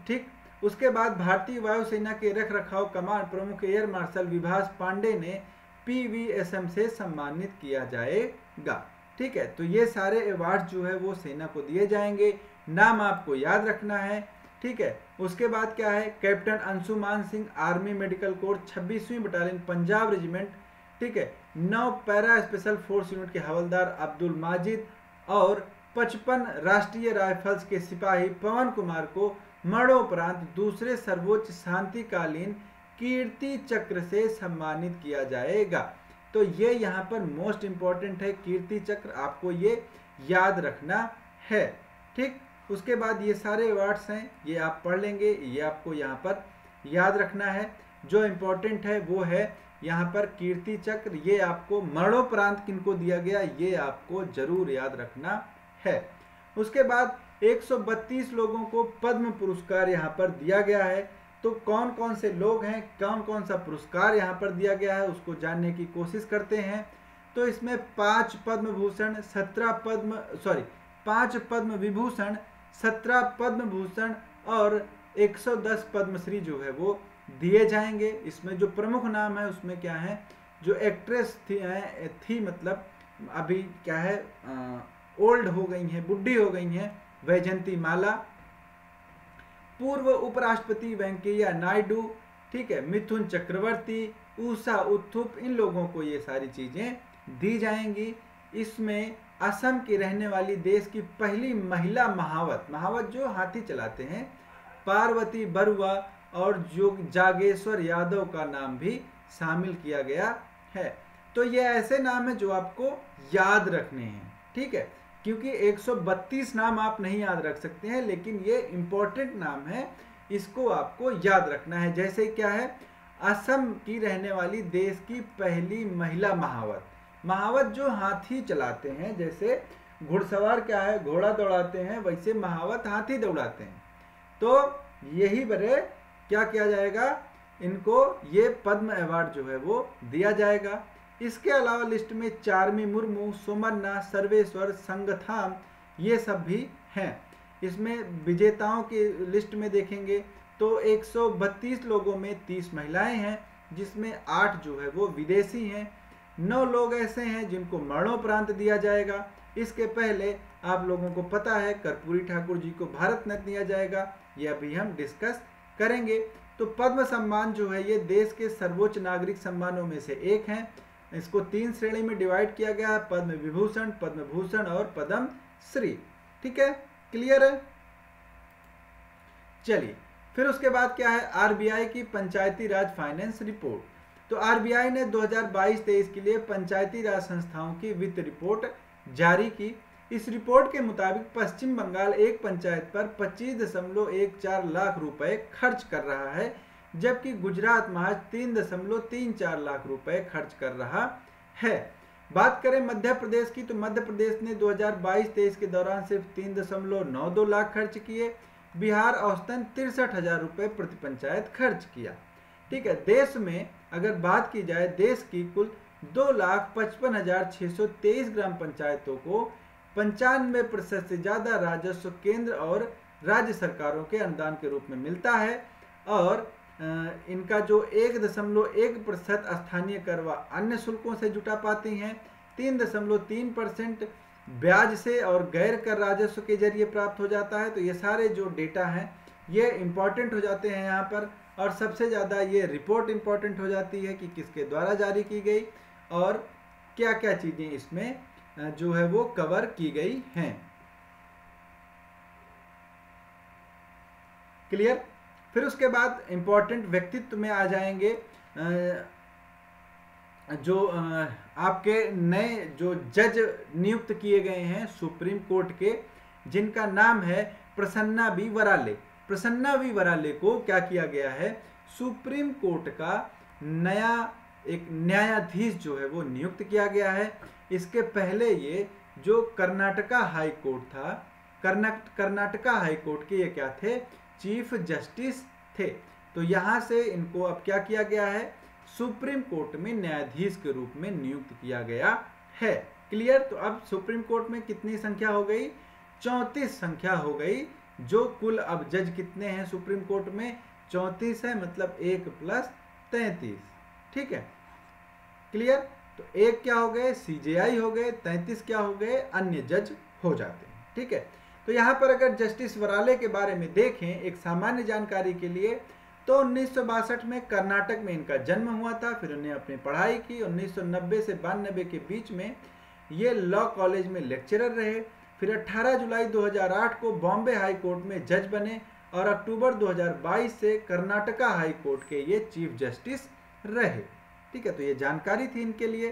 ठीक, उसके बाद भारतीय वायुसेना के रख रखाव कमान प्रमुख एयर मार्शल विभास पांडे ने PVSM से सम्मानित किया जाएगा। ठीक है, तो ये सारे अवार्ड जो है वो सेना को दिए जाएंगे। नाम आपको याद रखना है। ठीक है, उसके बाद क्या है, captain Anshuman Singh army medical corps 26वीं बटालियन पंजाब रेजिमेंट। ठीक है, 9 पैरा स्पेशल फोर्स यूनिट के हवलदार अब्दुल माजिद और 55 राष्ट्रीय राइफल्स के सिपाही पवन कुमार को मरणोपरांत दूसरे सर्वोच्च शांतिकालीन कीर्ति चक्र से सम्मानित किया जाएगा। तो ये यहाँ पर मोस्ट इंपॉर्टेंट है, कीर्ति चक्र आपको ये याद रखना है। ठीक, उसके बाद ये सारे अवार्ड्स हैं, ये आप पढ़ लेंगे, ये आपको यहाँ पर याद रखना है। जो इम्पोर्टेंट है वो है यहाँ पर कीर्ति चक्र, ये आपको मरणोपरांत किनको दिया गया ये आपको जरूर याद रखना है। उसके बाद 132 लोगों को पद्म पुरस्कार यहाँ पर दिया गया है। तो कौन कौन से लोग हैं, कौन कौन सा पुरस्कार यहाँ पर दिया गया है उसको जानने की कोशिश करते हैं। तो इसमें 5 पद्म भूषण, 5 पद्म विभूषण, 17 पद्म भूषण और 110 पद्मश्री जो है वो दिए जाएंगे। इसमें जो प्रमुख नाम है उसमें क्या है, जो एक्ट्रेस थी मतलब अभी क्या है ओल्ड हो गई हैं, बुढ़ी हो गई हैं, वैजयंती माला, पूर्व उपराष्ट्रपति वेंकैया नायडू, ठीक है, मिथुन चक्रवर्ती, उषा उत्थुप, इन लोगों को ये सारी चीजें दी जाएंगी। इसमें असम की रहने वाली देश की पहली महिला महावत जो हाथी चलाते हैं, पार्वती बरुआ और जो जागेश्वर यादव का नाम भी शामिल किया गया है। तो ये ऐसे नाम है जो आपको याद रखने हैं। ठीक है, क्योंकि 132 नाम आप नहीं याद रख सकते हैं, लेकिन ये इंपॉर्टेंट नाम है, इसको आपको याद रखना है। जैसे क्या है, असम की रहने वाली देश की पहली महिला महावत जो हाथी चलाते हैं, जैसे घुड़सवार क्या है घोड़ा दौड़ाते हैं, वैसे महावत हाथी दौड़ाते हैं। तो यही बड़े क्या किया जाएगा, इनको ये पद्म अवार्ड जो है वो दिया जाएगा। इसके अलावा लिस्ट में चार्मी मुर्मू, सुमन्ना, सर्वेश्वर, संगथाम ये सब भी हैं। इसमें विजेताओं की लिस्ट में देखेंगे तो 132 लोगों में 30 महिलाएं हैं, जिसमें 8 जो है वो विदेशी हैं। 9 लोग ऐसे हैं जिनको मरणोपरांत दिया जाएगा। इसके पहले आप लोगों को पता है कर्पूरी ठाकुर जी को भारत रत्न दिया जाएगा, ये अभी हम डिस्कस करेंगे। तो पद्म सम्मान जो है ये देश के सर्वोच्च नागरिक सम्मानों में से एक है। इसको 3 श्रेणी में डिवाइड किया गया है, पद्म विभूषण, पद्म भूषण और पद्म श्री। ठीक है, क्लियर है। चलिए, फिर उसके बाद क्या है, RBI की पंचायती राज फाइनेंस रिपोर्ट। तो RBI ने 2022-23 के लिए पंचायती राज संस्थाओं की वित्त रिपोर्ट जारी की। इस रिपोर्ट के मुताबिक पश्चिम बंगाल एक पंचायत पर 25.14 लाख रुपए खर्च कर रहा है, जबकि गुजरात महज 3.34 लाख रुपए खर्च कर रहा है। बात करें मध्य प्रदेश की, तो मध्य प्रदेश ने 2022-23 के दौरान सिर्फ 3.92 लाख खर्च किए। बिहार औसतन 63,000 रुपए प्रति पंचायत खर्च किया। ठीक है, देश में अगर बात की जाए, देश की कुल 2,55,623 ग्राम पंचायतों को 95% से ज्यादा राजस्व केंद्र और राज्य सरकारों के अनुदान के रूप में मिलता है और इनका जो 1.1% स्थानीय कर व अन्य शुल्कों से जुटा पाती हैं, 3.3% ब्याज से और गैर कर राजस्व के जरिए प्राप्त हो जाता है। तो ये सारे जो डेटा हैं ये इम्पॉर्टेंट हो जाते हैं यहाँ पर, और सबसे ज़्यादा ये रिपोर्ट इम्पॉर्टेंट हो जाती है कि किसके द्वारा जारी की गई और क्या क्या चीज़ें इसमें जो है वो कवर की गई हैं। क्लियर। फिर उसके बाद इम्पॉर्टेंट व्यक्तित्व में आ जाएंगे जो आपके नए जो जज नियुक्त किए गए हैं सुप्रीम कोर्ट के, जिनका नाम है प्रसन्ना बी वराले। प्रसन्ना बी वराले को क्या किया गया है, सुप्रीम कोर्ट का नया एक न्यायाधीश जो है वो नियुक्त किया गया है। इसके पहले ये जो कर्नाटका हाई कोर्ट था, कर्नाटका हाई कोर्ट के ये क्या थे, चीफ जस्टिस थे। तो यहाँ से इनको अब क्या किया गया है, सुप्रीम कोर्ट में न्यायाधीश के रूप में नियुक्त किया गया है। क्लियर। तो अब सुप्रीम कोर्ट में कितनी संख्या हो गई, 34 संख्या हो गई। जो कुल अब जज कितने हैं सुप्रीम कोर्ट में, 34 है, मतलब 1 + 33। ठीक है। क्लियर। तो 1 क्या हो गए, CJI हो गए, 33 क्या हो गए, अन्य जज हो जाते हैं। ठीक है। तो यहाँ पर अगर जस्टिस वराले के बारे में देखें एक सामान्य जानकारी के लिए, तो 1962 में कर्नाटक में इनका जन्म हुआ था। फिर उन्हें अपनी पढ़ाई की। 1990 से 92 के बीच में ये लॉ कॉलेज में लेक्चरर रहे। फिर 18 जुलाई 2008 को बॉम्बे हाई कोर्ट में जज बने और अक्टूबर 2022 से कर्नाटका हाई कोर्ट के ये चीफ जस्टिस रहे। ठीक है। तो ये जानकारी थी इनके लिए।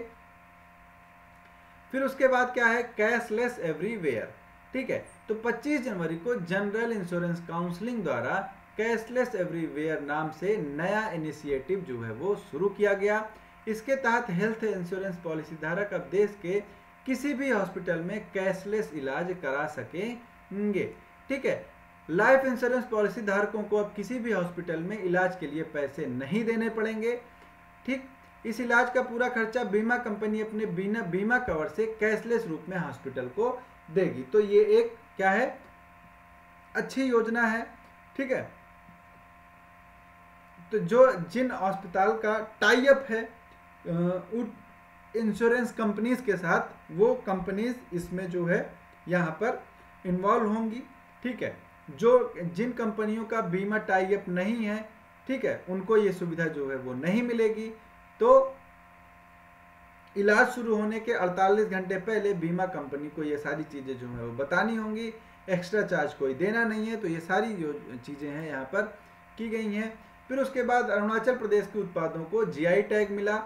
फिर उसके बाद क्या है, कैशलेस एवरीवेयर। ठीक है। तो 25 जनवरी को जनरल इंश्योरेंस काउंसिलिंग द्वारा कैशलेस एवरीवेयर नाम से नया इनिशिएटिव जो है वो शुरू किया गया। इसके तहत हेल्थ इंश्योरेंस पॉलिसी धारक अब देश के किसी भी हॉस्पिटल में कैशलेस इलाज करा सकेंगे। ठीक है। लाइफ इंश्योरेंस पॉलिसी धारकों को अब किसी भी हॉस्पिटल में इलाज के लिए पैसे नहीं देने पड़ेंगे। ठीक। इस इलाज का पूरा खर्चा बीमा कंपनी अपने बीमा कवर से कैशलेस रूप में हॉस्पिटल को देगी। तो ये एक क्या है, अच्छी योजना है। ठीक है। तो जो जिन अस्पताल का टाई अप है इंश्योरेंस कंपनीज के साथ, वो कंपनीज इसमें जो है यहाँ पर इन्वॉल्व होंगी। ठीक है। जो जिन कंपनियों का बीमा टाई अप नहीं है, ठीक है, उनको ये सुविधा जो है वो नहीं मिलेगी। तो इलाज शुरू होने के 48 घंटे पहले बीमा कंपनी को ये सारी चीज़ें जो है वो बतानी होंगी। एक्स्ट्रा चार्ज कोई देना नहीं है। तो ये सारी जो चीज़ें हैं यहाँ पर की गई हैं। फिर उसके बाद अरुणाचल प्रदेश के उत्पादों को GI टैग मिला।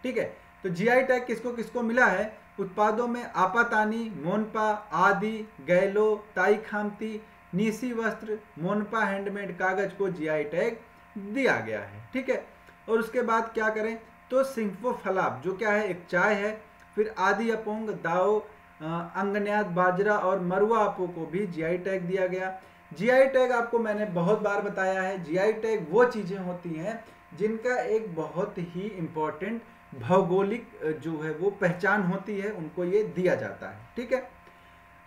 ठीक है। तो GI टैग किसको किसको मिला है, उत्पादों में आपातानी, मोनपा, आदि, गैलो, ताई खामती, नीसी वस्त्र, मोनपा हैंडमेड कागज को GI टैग दिया गया है। ठीक है। और उसके बाद क्या करें, तो सिंफो फलाप जो क्या है, एक चाय है। फिर आदि अपोंग, दाओ, अंगन्यात, बाजरा और मरुआ अपो को भी GI टैग दिया गया। GI टैग आपको मैंने बहुत बार बताया है, GI टैग वो चीज़ें होती हैं जिनका एक बहुत ही इम्पोर्टेंट भौगोलिक जो है वो पहचान होती है, उनको ये दिया जाता है। ठीक है।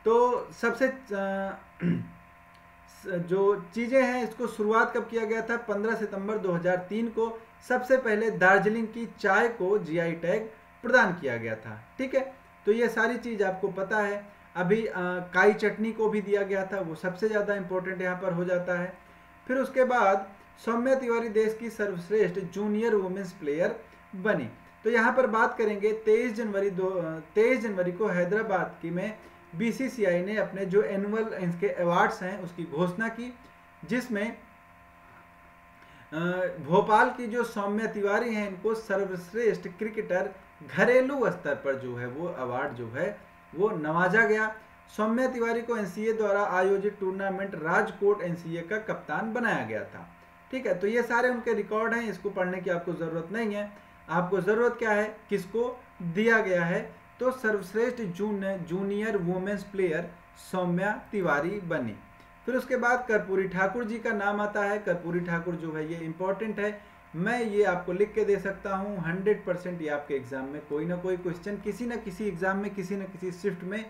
तो सबसे जो चीज़ें हैं, इसको शुरुआत कब किया गया था, 15 सितंबर 2003 को सबसे पहले दार्जिलिंग की चाय को GI टैग प्रदान किया गया था। ठीक है। तो ये सारी चीज़ आपको पता है। अभी काई चटनी को भी दिया गया था, वो सबसे ज़्यादा इम्पोर्टेंट यहाँ पर हो जाता है। फिर उसके बाद सौम्या तिवारी देश की सर्वश्रेष्ठ जूनियर वुमेन्स प्लेयर बनी। तो यहाँ पर बात करेंगे 23 जनवरी को हैदराबाद की में BCCI ने अपने जो एनुअल इनके अवार्ड्स हैं उसकी घोषणा की, जिसमें भोपाल की जो सौम्या तिवारी हैं इनको सर्वश्रेष्ठ क्रिकेटर घरेलू स्तर पर जो है वो अवार्ड जो है वो नवाजा गया। सौम्या तिवारी को NCA द्वारा आयोजित टूर्नामेंट राजकोट NCA का कप्तान बनाया गया था। ठीक है। तो ये सारे उनके रिकॉर्ड हैं, इसको पढ़ने की आपको ज़रूरत नहीं है। आपको ज़रूरत क्या है, किसको दिया गया है, तो सर्वश्रेष्ठ junior women's player Saumya Tiwari बनी। फिर उसके बाद कर्पूरी ठाकुर जी का नाम आता है। कर्पूरी ठाकुर जो है ये इंपॉर्टेंट है, मैं ये आपको लिख के दे सकता हूँ। 100% ये आपके एग्जाम में कोई ना कोई क्वेश्चन किसी न किसी एग्जाम में किसी न किसी शिफ्ट में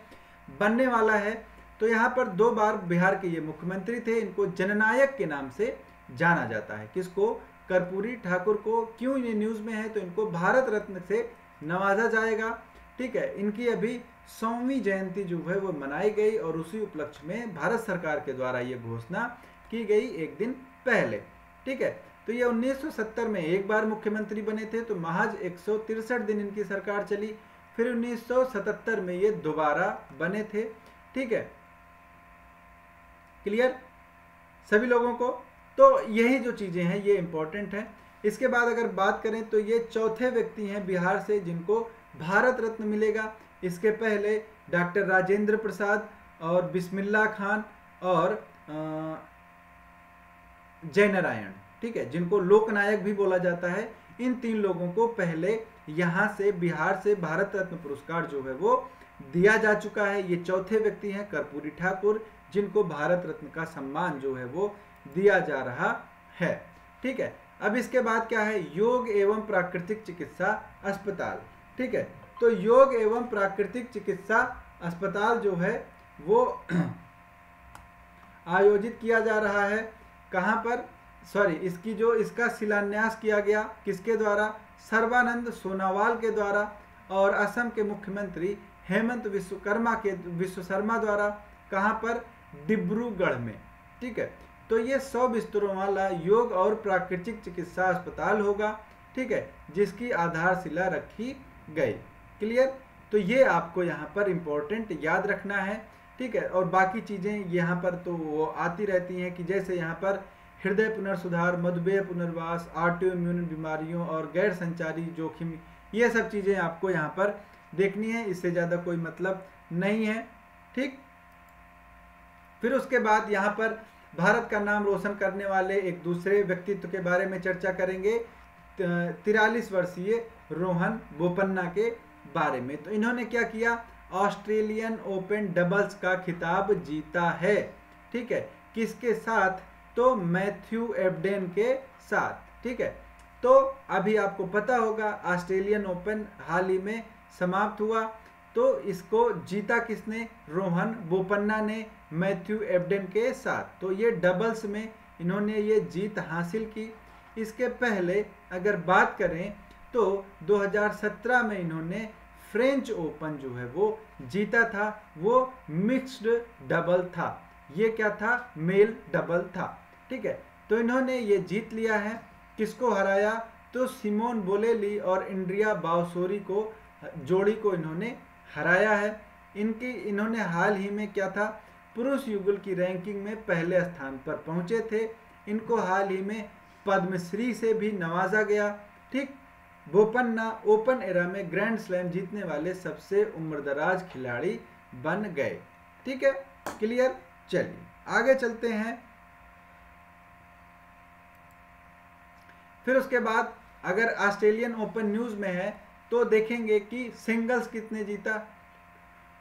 बनने वाला है। तो यहाँ पर 2 बार बिहार के ये मुख्यमंत्री थे। इनको जननायक के नाम से जाना जाता है। किसको? कर्पूरी ठाकुर को। क्यों ये न्यूज़ में है? तो इनको भारत रत्न से नवाजा जाएगा। ठीक है, इनकी अभी 100वीं जयंती जो है वो मनाई गई और उसी उपलक्ष्य में भारत सरकार के द्वारा ये घोषणा की गई एक दिन पहले। ठीक है, तो ये 1970 में एक बार मुख्यमंत्री बने थे, तो महज 163 दिन इनकी सरकार चली। फिर 1977 में ये दोबारा बने थे। ठीक है, क्लियर सभी लोगों को? तो यही जो चीजें हैं ये इंपॉर्टेंट है। इसके बाद अगर बात करें तो ये चौथे व्यक्ति हैं बिहार से जिनको भारत रत्न मिलेगा। इसके पहले डॉक्टर राजेंद्र प्रसाद और बिस्मिल्लाह खान और जयनारायण, ठीक है, जिनको लोकनायक भी बोला जाता है। इन 3 लोगों को पहले यहाँ से बिहार से भारत रत्न पुरस्कार जो है वो दिया जा चुका है। ये चौथे व्यक्ति हैं कर्पूरी ठाकुर जिनको भारत रत्न का सम्मान जो है वो दिया जा रहा है। ठीक है, अब इसके बाद क्या है? योग एवं प्राकृतिक चिकित्सा अस्पताल। ठीक है, तो योग एवं प्राकृतिक चिकित्सा अस्पताल जो है वो आयोजित किया जा रहा है। कहाँ पर? इसका शिलान्यास किया गया किसके द्वारा? सर्बानंद सोनोवाल के द्वारा और असम के मुख्यमंत्री हेमंत विश्व शर्मा द्वारा। कहाँ पर? डिब्रूगढ़ में। ठीक है, तो ये 100 बिस्तरों वाला योग और प्राकृतिक चिकित्सा अस्पताल होगा। ठीक है, जिसकी आधारशिला रखी गई। क्लियर? तो ये आपको यहाँ पर इम्पोर्टेंट याद रखना है। ठीक है, और बाकी चीज़ें यहाँ पर तो वो आती रहती हैं कि जैसे यहाँ पर हृदय पुनर्सुधार, मधुमेह पुनर्वास, ऑटो इम्यून बीमारियों और गैर संचारी जोखिम, ये सब चीज़ें आपको यहाँ पर देखनी है। इससे ज़्यादा कोई मतलब नहीं है। ठीक, फिर उसके बाद यहाँ पर भारत का नाम रोशन करने वाले एक दूसरे व्यक्तित्व के बारे में चर्चा करेंगे, 43 वर्षीय रोहन बोपन्ना के बारे में। तो इन्होंने क्या किया? ऑस्ट्रेलियन ओपन डबल्स का खिताब जीता है। ठीक है, किसके साथ? तो मैथ्यू एबडेन के साथ। ठीक है, तो अभी आपको पता होगा ऑस्ट्रेलियन ओपन हाल ही में समाप्त हुआ, तो इसको जीता किसने? रोहन बोपन्ना ने मैथ्यू एबडेन के साथ। तो ये डबल्स में इन्होंने ये जीत हासिल की। इसके पहले अगर बात करें तो 2017 में इन्होंने फ्रेंच ओपन जो है वो जीता था। वो मिक्स्ड डबल था, ये क्या था? मेल डबल था। ठीक है, तो इन्होंने ये जीत लिया है। किसको हराया? तो सिमोन बोलेली और इंड्रिया बावसोरी को, जोड़ी को इन्होंने हराया है। इन्होंने हाल ही में क्या था? पुरुष युगल की रैंकिंग में पहले स्थान पर पहुंचे थे। इनको हाल ही में पद्मश्री से भी नवाजा गया। ठीक, बोपन्ना ओपन एरा में ग्रैंड स्लैम जीतने वाले सबसे उम्रदराज खिलाड़ी बन गए। ठीक है, क्लियर? चलिए आगे चलते हैं। फिर उसके बाद अगर ऑस्ट्रेलियन ओपन न्यूज में है तो देखेंगे कि सिंगल्स कितने जीता।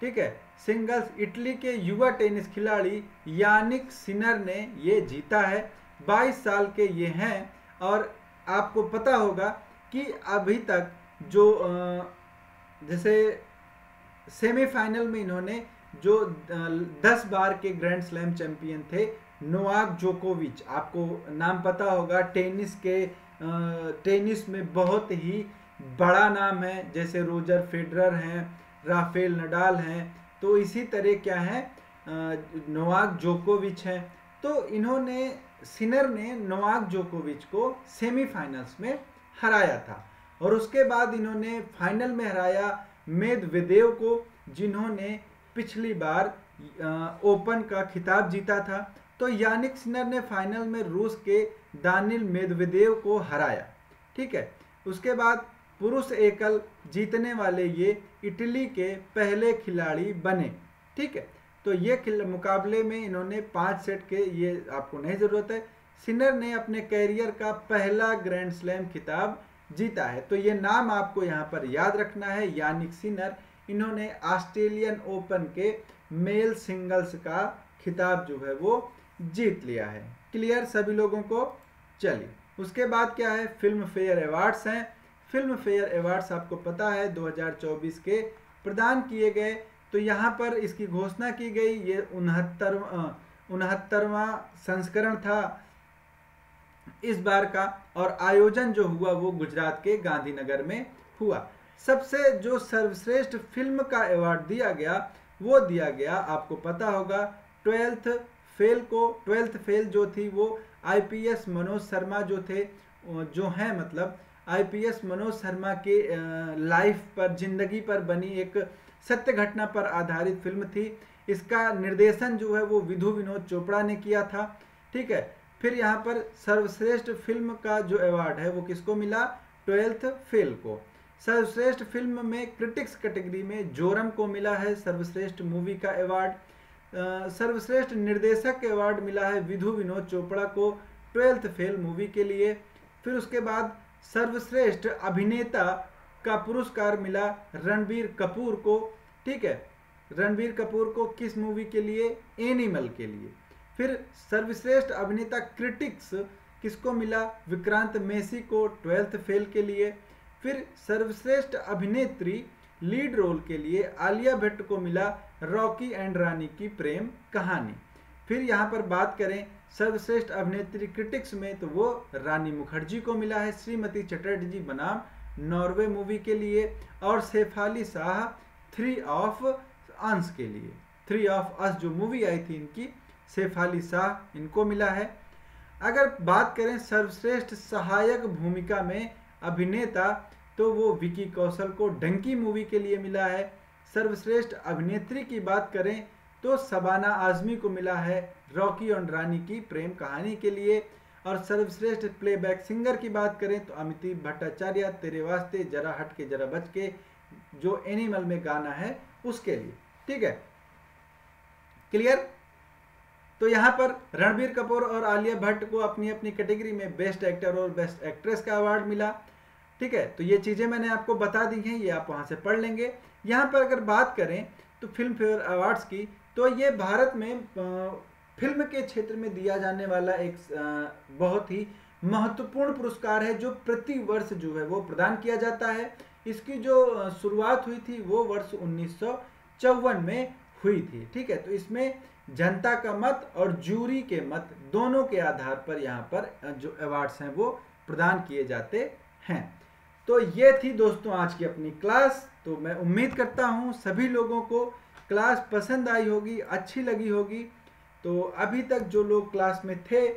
ठीक है, सिंगल्स इटली के युवा टेनिस खिलाड़ी यानिक सिनर ने ये जीता है। 22 साल के ये हैं और आपको पता होगा कि अभी तक जो जैसे सेमीफाइनल में इन्होंने जो 10 बार के ग्रैंड स्लैम चैंपियन थे नोवाक जोकोविच, आपको नाम पता होगा, टेनिस में बहुत ही बड़ा नाम है। जैसे रोजर फेडरर हैं, राफेल नडाल हैं, तो इसी तरह क्या है नोवाक जोकोविच हैं। तो इन्होंने सिनर ने नोवाक जोकोविच को सेमीफाइनल्स में हराया था और उसके बाद इन्होंने फाइनल में हराया मेदवेदेव को, जिन्होंने पिछली बार ओपन का खिताब जीता था। तो यानिक सिनर ने फाइनल में रूस के दानिल मेदवेदेव को हराया। ठीक है, उसके बाद पुरुष एकल जीतने वाले ये इटली के पहले खिलाड़ी बने। ठीक है, तो ये मुकाबले में इन्होंने 5 सेट के, ये आपको नहीं ज़रूरत है, सिनर ने अपने कैरियर का पहला ग्रैंड स्लैम खिताब जीता है। तो ये नाम आपको यहाँ पर याद रखना है, यानिक सिनर। इन्होंने ऑस्ट्रेलियन ओपन के मेल सिंगल्स का खिताब जो है वो जीत लिया है। क्लियर सभी लोगों को? चलिए उसके बाद क्या है? फिल्म फेयर अवार्ड्स हैं। फिल्म फेयर अवार्ड्स आपको पता है 2024 के प्रदान किए गए। तो तो यहाँ पर इसकी घोषणा की गई। ये 69वां संस्करण था इस बार का, और आयोजन जो हुआ वो गुजरात के गांधीनगर में हुआ। सबसे जो सर्वश्रेष्ठ फिल्म का अवार्ड दिया गया वो दिया गया, आपको पता होगा, 12th फेल को। 12th फेल जो थी वो आईपीएस मनोज शर्मा जो थे, जो हैं मतलब आईपीएस मनोज शर्मा के लाइफ पर, जिंदगी पर बनी एक सत्य घटना पर आधारित फिल्म थी। इसका निर्देशन जो है वो विधु विनोद चोपड़ा ने किया था, ठीक है। फिर यहाँ पर सर्वश्रेष्ठ फिल्म का जो अवार्ड है वो किसको मिला? 12th फेल को। सर्वश्रेष्ठ फिल्म में क्रिटिक्स कैटेगरी में जोरम को मिला है सर्वश्रेष्ठ मूवी का अवार्ड। सर्वश्रेष्ठ निर्देशक के अवार्ड मिला है विधु विनोद चोपड़ा को 12th फेल मूवी के लिए। फिर उसके बाद सर्वश्रेष्ठ अभिनेता का पुरस्कार मिला रणबीर कपूर को, ठीक है। रणबीर कपूर को किस मूवी के लिए? एनिमल के लिए। फिर सर्वश्रेष्ठ अभिनेता क्रिटिक्स किसको मिला? विक्रांत मैसी को 12th फेल के लिए। फिर सर्वश्रेष्ठ अभिनेत्री लीड रोल के लिए आलिया भट्ट को मिला रॉकी एंड रानी की प्रेम कहानी। फिर यहाँ पर बात करें सर्वश्रेष्ठ अभिनेत्री क्रिटिक्स में, तो वो रानी मुखर्जी को मिला है श्रीमती चटर्जी बनाम नॉर्वे मूवी के लिए। और शेफाली शाह 3 ऑफ अस के लिए, 3 ऑफ अस जो मूवी आई थी इनकी, शेफाली शाह इनको मिला है। अगर बात करें सर्वश्रेष्ठ सहायक भूमिका में अभिनेता, तो वो विकी कौशल को डंकी मूवी के लिए मिला है। सर्वश्रेष्ठ अभिनेत्री की बात करें तो शबाना आजमी को मिला है रॉकी और रानी की प्रेम कहानी के लिए। और सर्वश्रेष्ठ प्लेबैक सिंगर की बात करें तो अमिताभ भट्टाचार्य तेरे वास्ते, जरा हट के जरा बच के, जो एनिमल में गाना है उसके लिए, ठीक है। क्लियर? तो यहाँ पर रणबीर कपूर और आलिया भट्ट को अपनी अपनी कैटेगरी में बेस्ट एक्टर और बेस्ट एक्ट्रेस का अवार्ड मिला, ठीक है। तो ये चीज़ें मैंने आपको बता दी हैं, ये आप वहाँ से पढ़ लेंगे। यहाँ पर अगर बात करें तो फिल्म फेयर अवार्ड्स की, तो ये भारत में फिल्म के क्षेत्र में दिया जाने वाला एक बहुत ही महत्वपूर्ण पुरस्कार है, जो प्रति वर्ष जो है वो प्रदान किया जाता है। इसकी जो शुरुआत हुई थी वो वर्ष 1954 में हुई थी, ठीक है। तो इसमें जनता का मत और जूरी के मत दोनों के आधार पर यहाँ पर जो अवार्ड्स हैं वो प्रदान किए जाते हैं। तो ये थी दोस्तों आज की अपनी क्लास। तो मैं उम्मीद करता हूँ सभी लोगों को क्लास पसंद आई होगी, अच्छी लगी होगी। तो अभी तक जो लोग क्लास में थे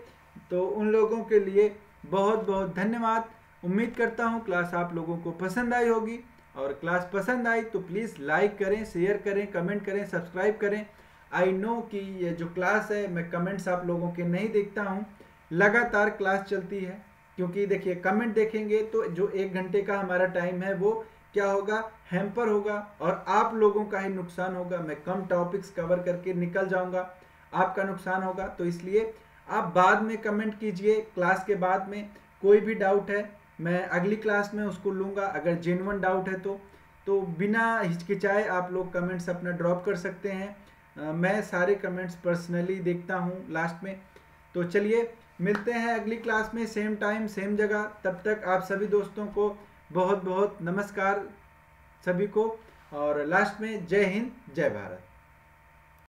तो उन लोगों के लिए बहुत बहुत धन्यवाद। उम्मीद करता हूँ क्लास आप लोगों को पसंद आई होगी, और क्लास पसंद आई तो प्लीज़ लाइक करें, शेयर करें, कमेंट करें, सब्सक्राइब करें। आई नो कि ये जो क्लास है मैं कमेंट्स आप लोगों के नहीं देखता हूँ, लगातार क्लास चलती है, क्योंकि देखिए कमेंट देखेंगे तो जो 1 घंटे का हमारा टाइम है वो क्या होगा? हैम्पर होगा, और आप लोगों का ही नुकसान होगा। मैं कम टॉपिक्स कवर करके निकल जाऊंगा, आपका नुकसान होगा। तो इसलिए आप बाद में कमेंट कीजिए, क्लास के बाद में कोई भी डाउट है मैं अगली क्लास में उसको लूँगा। अगर जेन्युइन डाउट है तो बिना हिचकिचाए आप लोग कमेंट्स अपना ड्रॉप कर सकते हैं। मैं सारे कमेंट्स पर्सनली देखता हूँ लास्ट में। तो चलिए मिलते हैं अगली क्लास में, सेम टाइम सेम जगह। तब तक आप सभी दोस्तों को बहुत बहुत नमस्कार सभी को, और लास्ट में जय हिंद जय भारत।